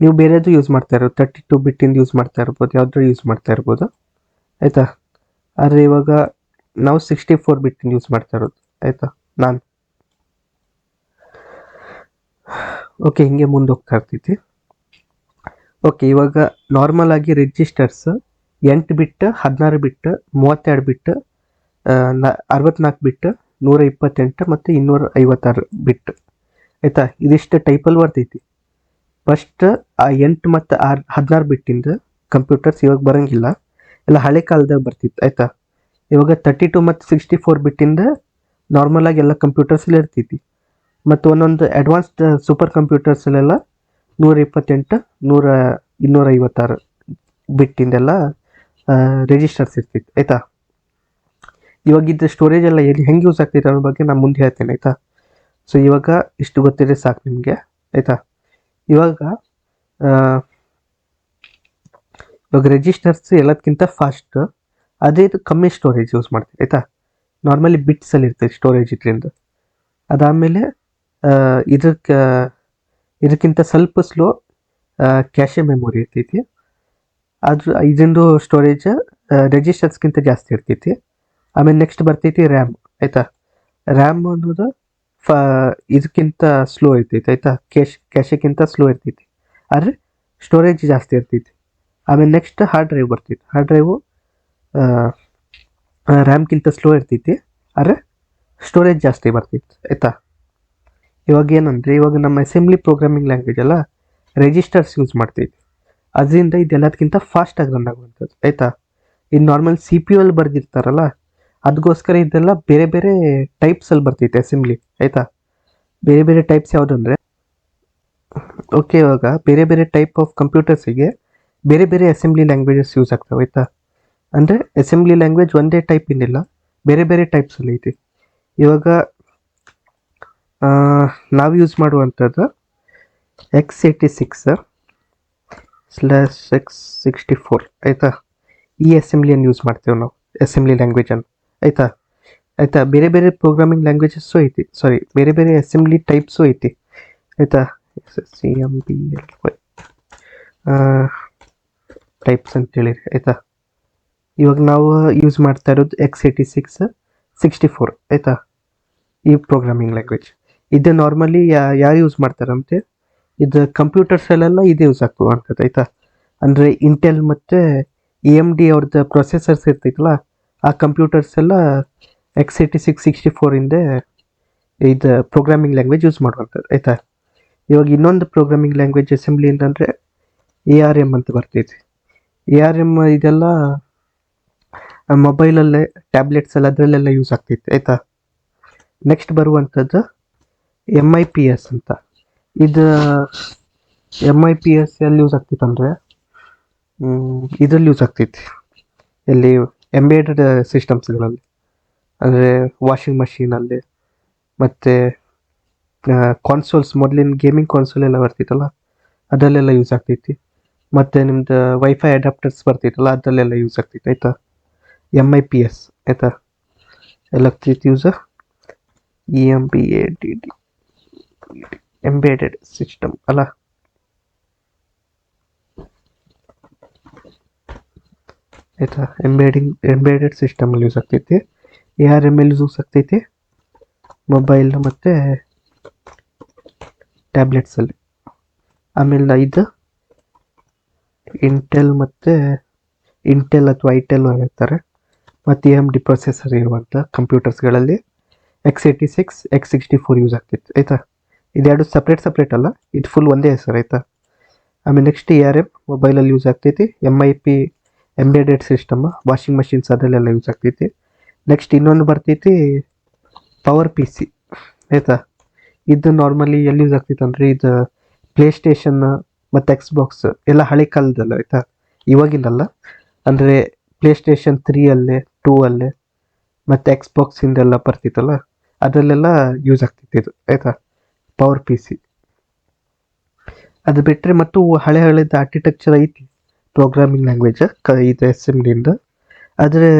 ನೀವು ಬೇರೆದು ಯೂಸ್ ಮಾಡ್ತಾ ಇರೋದು 32 ಬಿಟ್ಟಿಂದ ಯೂಸ್ ಮಾಡ್ತಾ ಇರ್ಬೋದು, ಯಾವುದಾದ್ರು ಯೂಸ್ ಮಾಡ್ತಾ ಇರ್ಬೋದು ಆಯಿತಾ. ಆದರೆ ಇವಾಗ ನಾವು 64 ಬಿಟ್ಟಿಂದ ಯೂಸ್ ಮಾಡ್ತಾ ಇರೋದು ಆಯಿತಾ ನಾನು. ಓಕೆ, ಹಿಂಗೆ ಮುಂದೆ ಹೋಗ್ತಾ ಇರ್ತೈತಿ. ಓಕೆ, ಇವಾಗ ನಾರ್ಮಲ್ ಆಗಿ ರಿಜಿಸ್ಟರ್ಸ್ 8 ಬಿಟ್, 16 ಬಿಟ್, 32 ಬಿಟ್, 64 ಬಿಟ್, 128 ಮತ್ತು 256 ಬಿಟ್ ಆಯಿತಾ. ಇದಿಷ್ಟು ಟೈಪಲ್ಲಿ ಬರ್ತೈತಿ. ಫಸ್ಟ್ ಆ 8 ಮತ್ತು 16 ಬಿಟ್ಟಿಂದ ಕಂಪ್ಯೂಟರ್ಸ್ ಇವಾಗ ಬರೋಂಗಿಲ್ಲ, ಎಲ್ಲ ಹಳೆ ಕಾಲದಾಗ ಬರ್ತಿತ್ತು ಆಯಿತಾ. ಇವಾಗ 32 ಮತ್ತು 64 ಬಿಟ್ಟಿಂದ ನಾರ್ಮಲ್ ಆಗಿ ಎಲ್ಲ ಕಂಪ್ಯೂಟರ್ಸಲ್ಲಿ ಇರ್ತೈತಿ. ಮತ್ತು ಒಂದೊಂದು ಅಡ್ವಾನ್ಸ್ಡ್ ಸೂಪರ್ ಕಂಪ್ಯೂಟರ್ಸಲ್ಲೆಲ್ಲ 128 256 ಬಿಟ್ಟಿಂದೆಲ್ಲ ರಿಜಿಸ್ಟರ್ಸ್ ಇರ್ತೈತಿ ಆಯಿತಾ. ಇವಾಗ ಇದು ಸ್ಟೋರೇಜ್ ಎಲ್ಲ ಎಲ್ಲಿ ಹೆಂಗೆ ಯೂಸ್ ಆಗ್ತೈತೆ ಅನ್ನೋ ಬಗ್ಗೆ ನಾನು ಮುಂದೆ ಹೇಳ್ತೇನೆ ಆಯಿತಾ. ಸೊ ಇವಾಗ ಇಷ್ಟು ಗೊತ್ತಿದ್ರೆ ಸಾಕು ನಿಮಗೆ ಆಯಿತಾ. ಇವಾಗ ರಿಜಿಸ್ಟರ್ಸ್ ಎಲ್ಲದಕ್ಕಿಂತ ಫಾಸ್ಟ್, ಅದೇ ಇದು ಕಮ್ಮಿ ಸ್ಟೋರೇಜ್ ಯೂಸ್ ಮಾಡ್ತೀವಿ ಆಯಿತಾ. ನಾರ್ಮಲಿ ಬಿಟ್ಸಲ್ಲಿ ಇರ್ತೈತೆ ಸ್ಟೋರೇಜ್ ಇದರಿಂದ. ಅದಾದಮೇಲೆ ಇದಕ್ಕಿಂತ ಸ್ವಲ್ಪ ಸ್ಲೋ ಕ್ಯಾಶೆ ಮೆಮೊರಿ ಇರ್ತೈತಿ. ಇದೊಂದು ಸ್ಟೋರೇಜ್ ರಿಜಿಸ್ಟರ್ಸ್ಗಿಂತ ಜಾಸ್ತಿ ಇರ್ತೈತಿ. ಆಮೇಲೆ ನೆಕ್ಸ್ಟ್ ಬರ್ತೈತಿ ರ್ಯಾಮ್ ಆಯಿತಾ. ರ್ಯಾಮ್ ಅನ್ನೋದು ಇದಕ್ಕಿಂತ ಸ್ಲೋ ಇರ್ತೈತಿ ಆಯಿತಾ. ಕ್ಯಾಶೆಗಿಂತ ಸ್ಲೋ ಇರ್ತೈತಿ, ಆದರೆ ಸ್ಟೋರೇಜ್ ಜಾಸ್ತಿ ಇರ್ತೈತಿ. ಆಮೇಲೆ ನೆಕ್ಸ್ಟ್ ಹಾರ್ಡ್ ಡ್ರೈವ್ ಬರ್ತೈತಿ. ಹಾರ್ಡ್ ಡ್ರೈವು ರ್ಯಾಮ್ಗಿಂತ ಸ್ಲೋ ಇರ್ತೈತಿ, ಆದರೆ ಸ್ಟೋರೇಜ್ ಜಾಸ್ತಿ ಬರ್ತೈತಿ ಆಯಿತಾ. ಇವಾಗ ಏನಂದರೆ, ಇವಾಗ ನಮ್ಮ ಅಸೆಂಬ್ಲಿ ಪ್ರೋಗ್ರಾಮಿಂಗ್ ಲ್ಯಾಂಗ್ವೇಜ್ ಎಲ್ಲ ರಿಜಿಸ್ಟರ್ಸ್ ಯೂಸ್ ಮಾಡ್ತೈತಿ. ಅದರಿಂದ ಇದೆಲ್ಲದಕ್ಕಿಂತ ಫಾಸ್ಟಾಗಿ ರನ್ ಆಗುವಂಥದ್ದು ಆಯಿತಾ. ಇನ್ನು ನಾರ್ಮಲ್ CPU ಅಲ್ಲಿ ಬರೆದಿರ್ತಾರಲ್ಲ, ಅದಕ್ಕೋಸ್ಕರ ಇದೆಲ್ಲ ಬೇರೆ ಬೇರೆ ಟೈಪ್ಸಲ್ಲಿ ಬರ್ತೈತೆ ಅಸೆಂಬ್ಲಿ ಆಯಿತಾ. ಬೇರೆ ಬೇರೆ ಟೈಪ್ಸ್ ಯಾವುದಂದರೆ, ಓಕೆ, ಇವಾಗ ಬೇರೆ ಬೇರೆ ಟೈಪ್ ಆಫ್ ಕಂಪ್ಯೂಟರ್ಸಿಗೆ ಬೇರೆ ಬೇರೆ ಅಸೆಂಬ್ಲಿ ಲ್ಯಾಂಗ್ವೇಜಸ್ ಯೂಸ್ ಆಗ್ತವೆ ಆಯಿತಾ. ಅಂದರೆ ಅಸೆಂಬ್ಲಿ ಲ್ಯಾಂಗ್ವೇಜ್ ಒಂದೇ ಟೈಪ್ ಇನ್ನಿಲ್ಲ, ಬೇರೆ ಬೇರೆ ಟೈಪ್ಸಲ್ಲಿ ಐತಿ. ಇವಾಗ ನಾವು ಯೂಸ್ ಮಾಡುವಂಥದ್ದು x86/x64 ಆಯಿತಾ. ಈ ಅಸೆಂಬ್ಲಿಯನ್ನು ಯೂಸ್ ಮಾಡ್ತೇವೆ ನಾವು, ಅಸೆಂಬ್ಲಿ ಲ್ಯಾಂಗ್ವೇಜನ್ನು ಆಯಿತಾ. ಬೇರೆ ಬೇರೆ ಪ್ರೋಗ್ರಾಮಿಂಗ್ ಲ್ಯಾಂಗ್ವೇಜಸ್ಸು ಐತಿ, ಬೇರೆ ಬೇರೆ ಅಸೆಂಬ್ಲಿ ಟೈಪ್ಸು ಐತಿ ಆಯಿತಾ. CMPLY ಟೈಪ್ಸ್ ಅಂತೇಳಿ ಆಯಿತಾ. ಇವಾಗ ನಾವು ಯೂಸ್ ಮಾಡ್ತಾ ಇರೋದು x86/64 ಆಯಿತಾ, ಈ ಪ್ರೋಗ್ರಾಮಿಂಗ್ ಲ್ಯಾಂಗ್ವೇಜ್. ಇದು ನಾರ್ಮಲಿ ಯಾರು ಯೂಸ್ ಮಾಡ್ತಾರಂತೆ, ಇದು ಕಂಪ್ಯೂಟರ್ಸಲ್ಲೆಲ್ಲ ಇದು ಯೂಸ್ ಆಗ್ತದೆ ಆಯಿತಾ. ಅಂದರೆ ಇಂಟೆಲ್ ಮತ್ತು AMD ಅವ್ರದ್ದು ಪ್ರೊಸೆಸರ್ಸ್ ಇರ್ತೈತಲ್ಲ, ಆ ಕಂಪ್ಯೂಟರ್ಸ್ ಎಲ್ಲ x86/64 ಇಂದ ಇದು ಪ್ರೋಗ್ರಾಮಿಂಗ್ ಲ್ಯಾಂಗ್ವೇಜ್ ಯೂಸ್ ಮಾಡುವಂಥದ್ದು ಆಯಿತಾ. ಇವಾಗ ಇನ್ನೊಂದು ಪ್ರೋಗ್ರಾಮಿಂಗ್ ಲ್ಯಾಂಗ್ವೇಜ್ ಅಸೆಂಬ್ಲಿ ಅಂತಂದರೆ ARM ಅಂತ ಬರ್ತೈತಿ. ARM ಇದೆಲ್ಲ ಮೊಬೈಲಲ್ಲೇ, ಟ್ಯಾಬ್ಲೆಟ್ಸಲ್ಲಿ ಅದರಲ್ಲೆಲ್ಲ ಯೂಸ್ ಆಗ್ತೈತೆ ಆಯಿತಾ. ನೆಕ್ಸ್ಟ್ ಬರುವಂಥದ್ದು MIPS ಅಂತ. ಇದು MIPS ಎಲ್ಲಿ ಯೂಸ್ ಆಗ್ತೈತೆ ಅಂದರೆ, ಇದರಲ್ಲಿ ಯೂಸ್ ಆಗ್ತೈತಿ, ಎಲ್ಲಿ ಎಂಬೇಡೆಡ್ ಸಿಸ್ಟಮ್ಸ್ಗಳಲ್ಲಿ, ಅಂದರೆ ವಾಷಿಂಗ್ ಮಷೀನಲ್ಲಿ ಮತ್ತು ಕಾನ್ಸೋಲ್ಸ್, ಮೊದಲಿನ ಗೇಮಿಂಗ್ ಕಾನ್ಸೋಲ್ ಎಲ್ಲ ಬರ್ತಿತ್ತಲ್ಲ ಅದರಲ್ಲೆಲ್ಲ ಯೂಸ್ ಆಗ್ತೈತಿ. ಮತ್ತು ನಿಮ್ದು ವೈಫೈ ಅಡಾಪ್ಟರ್ಸ್ ಬರ್ತೈತಲ್ಲ ಅದರಲ್ಲೆಲ್ಲ ಯೂಸ್ ಆಗ್ತೈತೆ ಆಯಿತಾ. MIPS ಆಯಿತಾ, ಎಲ್ಲ ಆಗ್ತೈತಿ ಯೂಸ್. EMBADD ಎಂಬೇಡೆಡ್ ಸಿಸ್ಟಮ್ ಅಲ್ಲ ಆಯಿತಾ. ಎಂಬೇಡೆಡ್ ಸಿಸ್ಟಮಲ್ಲಿ ಯೂಸ್ ಆಗ್ತೈತಿ. ARM ಯೂಸ್ ಆಗ್ತೈತಿ ಮೊಬೈಲ್ ಮತ್ತು ಟ್ಯಾಬ್ಲೆಟ್ಸಲ್ಲಿ. ಆಮೇಲೆ ಇದು ಇಂಟೆಲ್ ಅಥವಾ ಐಟೆಲ್ ಹೇಳ್ತಾರೆ, ಮತ್ತು AMD ಪ್ರೊಸೆಸರ್ ಇರುವಂಥ ಕಂಪ್ಯೂಟರ್ಸ್ಗಳಲ್ಲಿ x86, x64 ಯೂಸ್ ಆಗ್ತೈತಿ ಆಯಿತಾ. ಇದೆರಡು ಸಪ್ರೇಟ್ ಅಲ್ಲ, ಇದು ಫುಲ್ ಒಂದೇ ಹೆಸರು ಆಯಿತಾ. ಆಮೇಲೆ ನೆಕ್ಸ್ಟ್ ARM ಮೊಬೈಲಲ್ಲಿ ಯೂಸ್ ಆಗ್ತೈತಿ. MIP embedded system, washing machines ಅದರಲ್ಲೆಲ್ಲ ಯೂಸ್ ಆಗ್ತೈತಿ. ನೆಕ್ಸ್ಟ್ ಇನ್ನೊಂದು ಬರ್ತೈತಿ ಪವರ್ PC ಆಯಿತಾ. ಇದು ನಾರ್ಮಲಿ ಎಲ್ಲಿ ಯೂಸ್ ಆಗ್ತೈತೆ ಅಂದರೆ, ಇದು ಪ್ಲೇಸ್ಟೇಷನ್ ಮತ್ತು Xbox ಎಲ್ಲ ಹಳೆ ಕಾಲದಲ್ಲ ಆಯಿತಾ, ಇವಾಗಿನಲ್ಲ. ಅಂದರೆ ಪ್ಲೇಸ್ಟೇಷನ್ 3 ಅಲ್ಲೇ, 2 ಅಲ್ಲೇ ಮತ್ತು Xbox ಇಂದೆಲ್ಲ ಬರ್ತಿತ್ತಲ್ಲ ಅದರಲ್ಲೆಲ್ಲ ಯೂಸ್ ಆಗ್ತಿತ್ತು ಇದು ಆಯಿತಾ, ಪವರ್ PC. ಅದು ಬಿಟ್ಟರೆ ಮತ್ತು ಹಳೆದ ಆರ್ಕಿಟೆಕ್ಚರ್ ಐತಿ ಪ್ರೋಗ್ರಾಮಿಂಗ್ ಲ್ಯಾಂಗ್ವೇಜ್ ಇದು ಅಸೆಂಬ್ಲಿಯಿಂದ. ಆದರೆ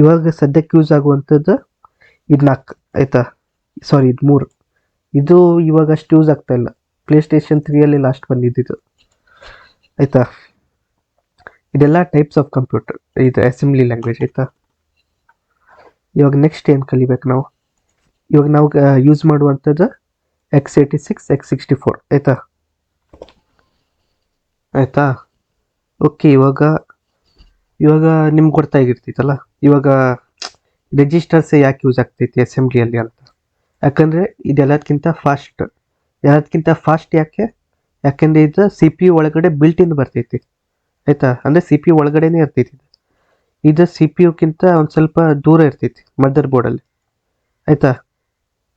ಇವಾಗ ಸದ್ಯಕ್ಕೆ ಯೂಸ್ ಆಗುವಂಥದ್ದು ಇದು 4 ಆಯಿತಾ, ಇದು 3. ಇದು ಇವಾಗ ಅಷ್ಟು ಯೂಸ್ ಆಗ್ತಾ ಇಲ್ಲ, ಪ್ಲೇಸ್ಟೇಷನ್ 3 ಲಾಸ್ಟ್ ಬಂದಿದ್ದು ಆಯಿತಾ. ಇದೆಲ್ಲ ಟೈಪ್ಸ್ ಆಫ್ ಕಂಪ್ಯೂಟರ್, ಇದು ಅಸೆಂಬ್ಲಿ ಲ್ಯಾಂಗ್ವೇಜ್ ಆಯಿತಾ. ಇವಾಗ ನೆಕ್ಸ್ಟ್ ಏನು ಕಲಿಬೇಕು ನಾವು, ಇವಾಗ ನಾವು ಯೂಸ್ ಮಾಡುವಂಥದ್ದು x86, x64 ಆಯಿತಾ. ಓಕೆ, ಇವಾಗ ನಿಮ್ಗೆ ಗೊತ್ತಾಗಿರ್ತೈತಲ್ಲ ಇವಾಗ ರಿಜಿಸ್ಟರ್ಸ್ ಯಾಕೆ ಯೂಸ್ ಆಗ್ತೈತಿ ಅಸೆಂಬ್ಲಿಯಲ್ಲಿ ಅಂತ. ಯಾಕಂದರೆ ಇದೆಲ್ಲದಕ್ಕಿಂತ ಫಾಸ್ಟ್ ಯಾಕೆಂದರೆ ಇದು CPU ಒಳಗಡೆ ಬಿಲ್ಟ್ ಇನ್ ಬರ್ತೈತಿ ಆಯಿತಾ. ಅಂದರೆ CPU ಒಳಗಡೆನೇ ಇರ್ತೈತಿ. ಇದು ಸಿ ಪಿ ಯುಕ್ಕಿಂತ ಒಂದು ಸ್ವಲ್ಪ ದೂರ ಇರ್ತೈತಿ ಮದರ್ ಬೋರ್ಡಲ್ಲಿ, ಆಯಿತಾ.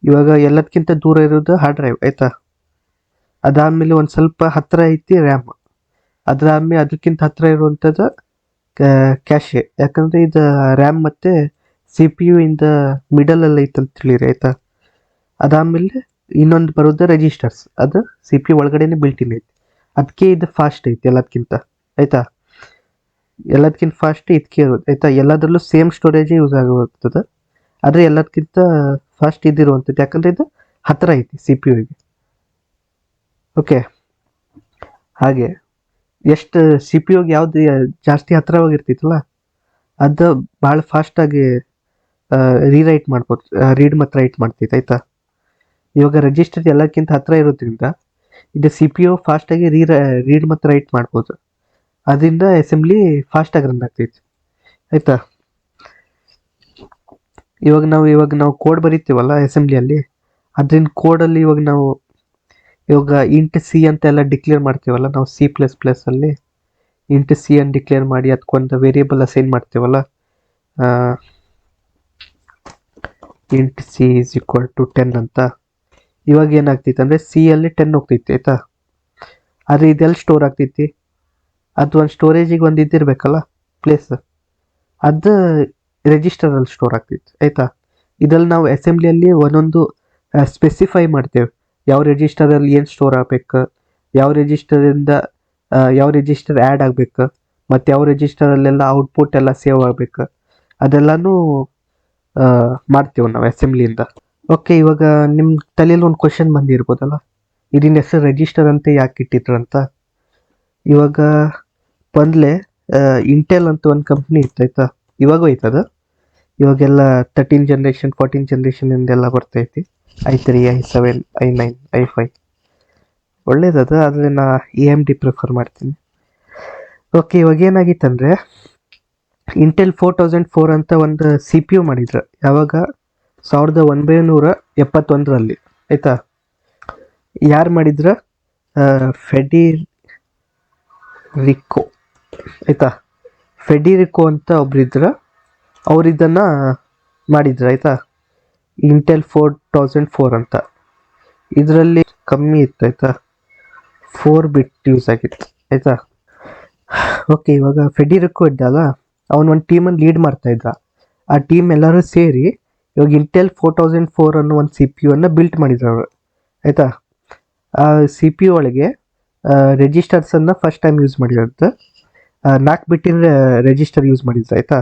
ಇವಾಗ ಎಲ್ಲದಕ್ಕಿಂತ ದೂರ ಇರೋದು ಹಾರ್ಡ್ ಡ್ರೈವ್, ಆಯಿತಾ. ಅದಾದಮೇಲೆ ಒಂದು ಸ್ವಲ್ಪ ಹತ್ತಿರ ಐತಿ ರ್ಯಾಮ್. ಅದಾದಮೇಲೆ ಅದಕ್ಕಿಂತ ಹತ್ತಿರ ಇರುವಂಥದ್ದು ಕ್ಯಾಶೆ, ಯಾಕಂದರೆ ಇದು ರ್ಯಾಮ್ ಮತ್ತು ಸಿ ಪಿ ಯು ಇಂದ ಮಿಡಲಲ್ಲಿ ಐತೆ ಅಂತ ತಿಳಿರಿ, ಆಯಿತಾ. ಅದಾದಮೇಲೆ ಇನ್ನೊಂದು ಬರೋದು ರಿಜಿಸ್ಟರ್ಸ್, ಅದು ಸಿ ಪಿ ಯು ಒಳಗಡೆನೆ ಬಿಲ್ಟಿನ್ ಐತಿ. ಅದಕ್ಕೆ ಇದು ಫಾಸ್ಟ್ ಐತಿ ಎಲ್ಲದಕ್ಕಿಂತ, ಆಯಿತಾ. ಎಲ್ಲದಕ್ಕಿಂತ ಫಾಸ್ಟ್ ಇದಕ್ಕೆ ಇರೋದು, ಆಯಿತಾ. ಎಲ್ಲದರಲ್ಲೂ ಸೇಮ್ ಸ್ಟೋರೇಜೇ ಯೂಸ್ ಆಗಿರ್ತದೆ, ಆದರೆ ಎಲ್ಲದಕ್ಕಿಂತ ಫಾಸ್ಟ್ ಇದಿರುವಂಥದ್ದು, ಯಾಕಂದರೆ ಇದು ಹತ್ತಿರ ಐತಿ ಸಿ ಪಿ ಯುಗೆ. ಓಕೆ, ಹಾಗೆ ಎಷ್ಟು ಸಿ ಪಿ ಯುಗೆ ಯಾವ್ದು ಜಾಸ್ತಿ ಹತ್ತಿರವಾಗಿರ್ತೈತಲ್ಲ ಅದು ಭಾಳ ಫಾಸ್ಟಾಗಿ ರೀರೈಟ್ ಮಾಡ್ಬೋದು, ರೀಡ್ ಮತ್ತು ರೈಟ್ ಮಾಡ್ತೈತೆ, ಆಯಿತಾ. ಇವಾಗ ರಿಜಿಸ್ಟರ್ ಎಲ್ಲಕ್ಕಿಂತ ಹತ್ತಿರ ಇರೋದ್ರಿಂದ ಇದು ಸಿ ಪಿ ಯು ಫಾಸ್ಟಾಗಿ ರೀಡ್ ಮತ್ತು ರೈಟ್ ಮಾಡ್ಬೋದು. ಅದರಿಂದ ಅಸೆಂಬ್ಲಿ ಫಾಸ್ಟಾಗಿ ರನ್ ಆಗ್ತೈತಿ, ಆಯಿತಾ. ಇವಾಗ ನಾವು ಕೋಡ್ ಬರೀತೀವಲ್ಲ ಅಸೆಂಬ್ಲಿಯಲ್ಲಿ, ಅದರಿಂದ ಕೋಡಲ್ಲಿ ಇವಾಗ ಇಂಟ್ ಸಿ ಅಂತೆಲ್ಲ ಡಿಕ್ಲೇರ್ ಮಾಡ್ತೀವಲ್ಲ ನಾವು C++ಅಲ್ಲಿ. ಇಂಟ್ ಸಿ ಅನ್ನು ಡಿಕ್ಲೇರ್ ಮಾಡಿ ಅದಕ್ಕೊಂದು ವೇರಿಯೇಬಲ್ ಅಸೈನ್ ಮಾಡ್ತೀವಲ್ಲ, int C is equal to 10 ಅಂತ. ಇವಾಗ ಏನಾಗ್ತೈತೆ ಅಂದರೆ ಸಿ ಅಲ್ಲಿ 10 ಹೋಗ್ತೈತಿ, ಆಯಿತಾ. ಆದರೆ ಇದೆಲ್ಲ ಸ್ಟೋರ್ ಆಗ್ತೈತಿ, ಅದು ಒಂದು ಸ್ಟೋರೇಜಿಗೆ ಒಂದು ಇದಿರಬೇಕಲ್ಲ ಪ್ಲೇಸ್, ಅದು ರಿಜಿಸ್ಟರಲ್ಲಿ ಸ್ಟೋರ್ ಆಗ್ತೈತಿ, ಆಯಿತಾ. ಇದ್ರಲ್ಲಿ ನಾವು ಅಸೆಂಬ್ಲಿಯಲ್ಲಿ ಒಂದೊಂದು ಸ್ಪೆಸಿಫೈ ಮಾಡ್ತೇವೆ, ಯಾವ ರಿಜಿಸ್ಟರಲ್ಲಿ ಏನು ಸ್ಟೋರ್ ಆಗಬೇಕು, ಯಾವ ರಿಜಿಸ್ಟರಿಂದ ಯಾವ ರಿಜಿಸ್ಟರ್ ಆ್ಯಡ್ ಆಗಬೇಕು, ಮತ್ತು ಯಾವ ರಿಜಿಸ್ಟರಲ್ಲೆಲ್ಲ ಔಟ್ಪುಟ್ ಎಲ್ಲ ಸೇವ್ ಆಗಬೇಕು, ಅದೆಲ್ಲನೂ ಮಾಡ್ತೇವೆ ನಾವು ಅಸೆಂಬ್ಲಿಯಿಂದ. ಓಕೆ, ಇವಾಗ ನಿಮ್ಮ ತಲೆಯಲ್ಲಿ ಒಂದು ಕ್ವಶನ್ ಬಂದಿರ್ಬೋದಲ್ಲ, ಇದನ್ನ ಹೆಸರು ರಿಜಿಸ್ಟರ್ ಅಂತ ಯಾಕೆ ಇಟ್ಟಿದ್ರು ಅಂತ. ಇವಾಗ ಮೊದಲೇ ಇಂಟೆಲ್ ಅಂತ ಒಂದು ಕಂಪ್ನಿ ಇತ್ತು, ಆಯಿತಾ. ಇವಾಗೂ ಐತದ, ಇವಾಗೆಲ್ಲ 13 ಜನ್ರೇಷನ್ 14 ಜನ್ರೇಷನಿಂದೆಲ್ಲ ಬರ್ತೈತಿ, i3 i7 i9 i5 ಒಳ್ಳೇದದು, ಆದರೆ ನಾ AMD ಪ್ರಿಫರ್ ಮಾಡ್ತೀನಿ. ಓಕೆ, ಇವಾಗ ಏನಾಗಿತ್ತಂದರೆ ಇಂಟೆಲ್ 4004 ಅಂತ ಒಂದು ಸಿ ಪಿ ಯು ಮಾಡಿದ್ರು, ಯಾವಾಗ 1971ರಲ್ಲಿ, ಆಯಿತಾ. ಯಾರು ಮಾಡಿದ್ರು? ಫೆಡಿರಿಕೋ, ಆಯಿತಾ. ಫೆಡಿರಿಕೋ ಅಂತ ಒಬ್ರಿದ್ರು, ಅವ್ರು ಇದನ್ನು ಮಾಡಿದ್ರು, ಆಯಿತಾ. ಇಂಟೆಲ್ 4004 ಅಂತ. ಇದರಲ್ಲಿ ಕಮ್ಮಿ ಇತ್ತು, ಆಯಿತಾ. 4 ಬಿಟ್ ಯೂಸ್ ಆಗಿತ್ತು, ಆಯಿತಾ. ಓಕೆ, ಇವಾಗ ಫೆಡಿರಿಕೋ ಇದ್ದಲ್ಲ, ಅವನೊಂದು ಟೀಮನ್ನು ಲೀಡ್ ಮಾಡ್ತಾ ಇದ್ದ. ಆ ಟೀಮ್ ಎಲ್ಲರೂ ಸೇರಿ ಇವಾಗ ಇಂಟೆಲ್ 4004 ಅನ್ನೋ ಒಂದು ಸಿ ಪಿ ಯು ಅನ್ನು ಬಿಲ್ಟ್ ಮಾಡಿದ್ರು ಅವರು, ಆಯಿತಾ. ಆ ಸಿ ಪಿ ಯು ಒಳಗೆ ರಿಜಿಸ್ಟರ್ಸನ್ನು ಫಸ್ಟ್ ಟೈಮ್ ಯೂಸ್ ಮಾಡಿರೋದು, 4 ಬಿಟ್ಟಿನ ರಿಜಿಸ್ಟರ್ ಯೂಸ್ ಮಾಡಿದ್ರು, ಆಯಿತಾ.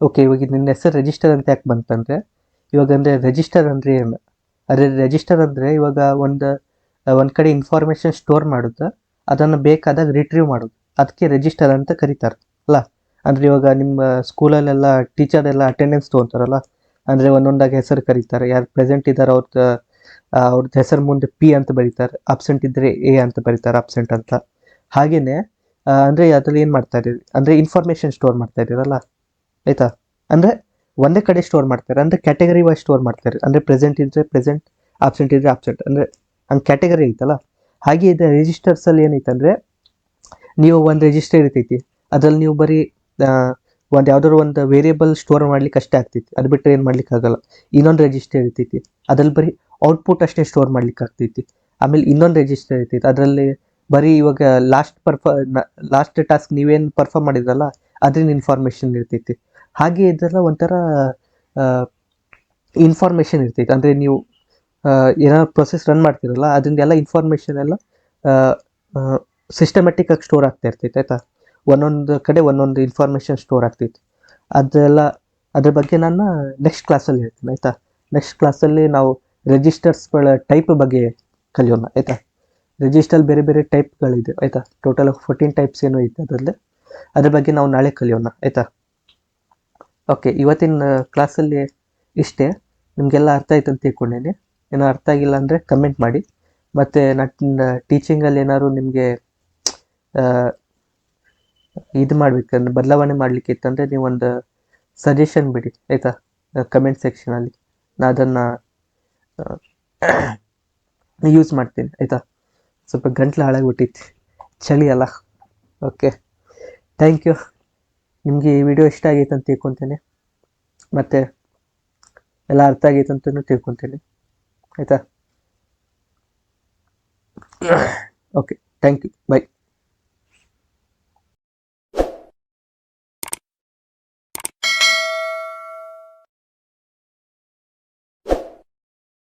ಓಕೆ, ಇವಾಗ ನಿನ್ನ ಹೆಸರು ರಿಜಿಸ್ಟರ್ ಅಂತ ಯಾಕೆ ಬಂತಂದರೆ, ಇವಾಗ ಅಂದರೆ ರಿಜಿಸ್ಟರ್ ಅಂದರೆ ಏನು? ಅದೇ ರಿಜಿಸ್ಟರ್ ಅಂದರೆ ಇವಾಗ ಒಂದು ಕಡೆ ಇನ್ಫಾರ್ಮೇಷನ್ ಸ್ಟೋರ್ ಮಾಡೋದು, ಅದನ್ನು ಬೇಕಾದಾಗ ರಿಟ್ರೀವ್ ಮಾಡೋದು, ಅದಕ್ಕೆ ರಿಜಿಸ್ಟರ್ ಅಂತ ಕರೀತಾರೆ ಅಲ್ಲ. ಅಂದರೆ ಇವಾಗ ನಿಮ್ಮ ಸ್ಕೂಲಲ್ಲೆಲ್ಲ ಟೀಚರ್ ಎಲ್ಲ ಅಟೆಂಡೆನ್ಸ್ ತೊಗೊತಾರಲ್ಲ, ಅಂದರೆ ಒಂದೊಂದಾಗಿ ಹೆಸರು ಕರೀತಾರೆ, ಯಾರು ಪ್ರೆಸೆಂಟ್ ಇದ್ದಾರೆ ಅವ್ರದ್ದು ಹೆಸರು ಮುಂದೆ P ಅಂತ ಬರೀತಾರೆ, ಆಬ್ಸೆಂಟ್ ಇದ್ದರೆ A ಅಂತ ಬರೀತಾರೆ, ಆಬ್ಸೆಂಟ್ ಅಂತ. ಹಾಗೆಯೇ ಅಂದರೆ ಅದ್ರಲ್ಲಿ ಏನು ಮಾಡ್ತಾ ಇದ್ದೀರಿ ಅಂದರೆ ಇನ್ಫಾರ್ಮೇಷನ್ ಸ್ಟೋರ್ ಮಾಡ್ತಾ ಇದ್ದೀರಲ್ಲ, ಆಯಿತಾ. ಅಂದರೆ ಒಂದೇ ಕಡೆ ಸ್ಟೋರ್ ಮಾಡ್ತಾರೆ, ಅಂದರೆ ಕ್ಯಾಟಗರಿ ವೈಸ್ ಸ್ಟೋರ್ ಮಾಡ್ತಾರೆ, ಅಂದರೆ ಪ್ರೆಸೆಂಟ್ ಇದ್ದರೆ ಪ್ರೆಸೆಂಟ್, ಆಬ್ಸೆಂಟ್ ಇದ್ದರೆ ಆಬ್ಸೆಂಟ್, ಅಂದರೆ ಹಂಗೆ ಕ್ಯಾಟಗರಿ ಐತಲ್ಲ. ಹಾಗೆ ಇದೆ ರಿಜಿಸ್ಟರ್ಸಲ್ಲಿ ಏನೈತೆ ಅಂದರೆ, ನೀವು ಒಂದು ರಿಜಿಸ್ಟರ್ ಇರ್ತೈತಿ, ಅದರಲ್ಲಿ ನೀವು ಬರೀ ಒಂದು ಯಾವ್ದಾದ್ರು ಒಂದು ವೇರಿಯೇಬಲ್ ಸ್ಟೋರ್ ಮಾಡ್ಲಿಕ್ಕೆ ಅಷ್ಟೇ ಆಗ್ತೈತಿ, ಅದು ಬಿಟ್ಟರೆ ಏನು ಮಾಡ್ಲಿಕ್ಕೆ ಆಗಲ್ಲ. ಇನ್ನೊಂದು ರಿಜಿಸ್ಟರ್ ಇರ್ತೈತಿ, ಅದ್ರಲ್ಲಿ ಬರೀ ಔಟ್ಪುಟ್ ಅಷ್ಟೇ ಸ್ಟೋರ್ ಮಾಡ್ಲಿಕ್ಕೆ ಆಗ್ತೈತಿ. ಆಮೇಲೆ ಇನ್ನೊಂದು ರಿಜಿಸ್ಟರ್ ಇರ್ತೈತಿ, ಅದರಲ್ಲಿ ಬರೀ ಇವಾಗ ಲಾಸ್ಟ್ ಟಾಸ್ಕ್ ನೀವೇನು ಪರ್ಫಾರ್ಮ್ ಮಾಡಿದ್ರಲ್ಲ ಅದ್ರಿಂದ ಇನ್ಫಾರ್ಮೇಷನ್ ಇರ್ತೈತಿ. ಹಾಗೆ ಇದೆಲ್ಲ ಒಂಥರ ಇನ್ಫಾರ್ಮೇಷನ್ ಇರ್ತೈತಿ, ಅಂದರೆ ನೀವು ಏನಾದ್ರು ಪ್ರೊಸೆಸ್ ರನ್ ಮಾಡ್ತಿರಲ್ಲ ಅದರಿಂದ ಎಲ್ಲ ಇನ್ಫಾರ್ಮೇಷನ್ ಎಲ್ಲ ಸಿಸ್ಟಮೆಟಿಕ್ ಆಗಿ ಸ್ಟೋರ್ ಆಗ್ತಾ ಇರ್ತೈತೆ, ಆಯಿತಾ. ಒಂದೊಂದು ಕಡೆ ಒಂದೊಂದು ಇನ್ಫಾರ್ಮೇಷನ್ ಸ್ಟೋರ್ ಆಗ್ತೈತಿ. ಅದ್ರ ಬಗ್ಗೆ ನಾನು ನೆಕ್ಸ್ಟ್ ಕ್ಲಾಸಲ್ಲಿ ಹೇಳ್ತೀನಿ, ಆಯಿತಾ. ನೆಕ್ಸ್ಟ್ ಕ್ಲಾಸಲ್ಲಿ ನಾವು ರಿಜಿಸ್ಟರ್ಸ್ಗಳ ಟೈಪ್ ಬಗ್ಗೆ ಕಲಿಯೋಣ, ಆಯಿತಾ. ರಿಜಿಸ್ಟರ್ ಬೇರೆ ಬೇರೆ ಟೈಪ್ಗಳಿದೆ, ಆಯಿತಾ. ಟೋಟಲ್ 14 ಟೈಪ್ಸ್ ಏನೋ ಐತೆ ಅದರಲ್ಲಿ, ಅದ್ರ ಬಗ್ಗೆ ನಾವು ನಾಳೆ ಕಲಿಯೋಣ, ಆಯಿತಾ. ಓಕೆ, ಇವತ್ತಿನ ಕ್ಲಾಸಲ್ಲಿ ಇಷ್ಟೇ. ನಿಮಗೆಲ್ಲ ಅರ್ಥ ಆಯ್ತು ಅಂತ ತಿಳ್ಕೊಂಡೇನೆ. ಏನೋ ಅರ್ಥ ಆಗಿಲ್ಲ ಅಂದರೆ ಕಮೆಂಟ್ ಮಾಡಿ. ಮತ್ತು ನನ್ನ ಟೀಚಿಂಗಲ್ಲಿ ಏನಾದ್ರು ನಿಮಗೆ ಇದು ಮಾಡಬೇಕಂದ್ರೆ ಬದಲಾವಣೆ ಮಾಡಲಿಕ್ಕೆ ಇತ್ತಂದರೆ ನೀವೊಂದು ಸಜೆಷನ್ ಬಿಡಿ, ಆಯಿತಾ, ಕಮೆಂಟ್ ಸೆಕ್ಷನಲ್ಲಿ. ನಾನು ಅದನ್ನು ಯೂಸ್ ಮಾಡ್ತೀನಿ, ಆಯಿತಾ. ಸ್ವಲ್ಪ ಗಂಟ್ಲು ಹಾಳಾಗಿಬಿಟ್ಟೈತಿ, ಚಳಿ ಅಲ್ಲ. Okay, thank you. ನಿಮಗೆ ಈ ವಿಡಿಯೋ ಇಷ್ಟ ಆಗೈತೆ ಅಂತ ತಿಳ್ಕೊತೇನೆ, ಮತ್ತು ಎಲ್ಲ ಅರ್ಥ ಆಗೈತೆ ಅಂತಲೂ ತಿಳ್ಕೊತೇನೆ. ಆಯಿತಾ? Okay, thank you, by.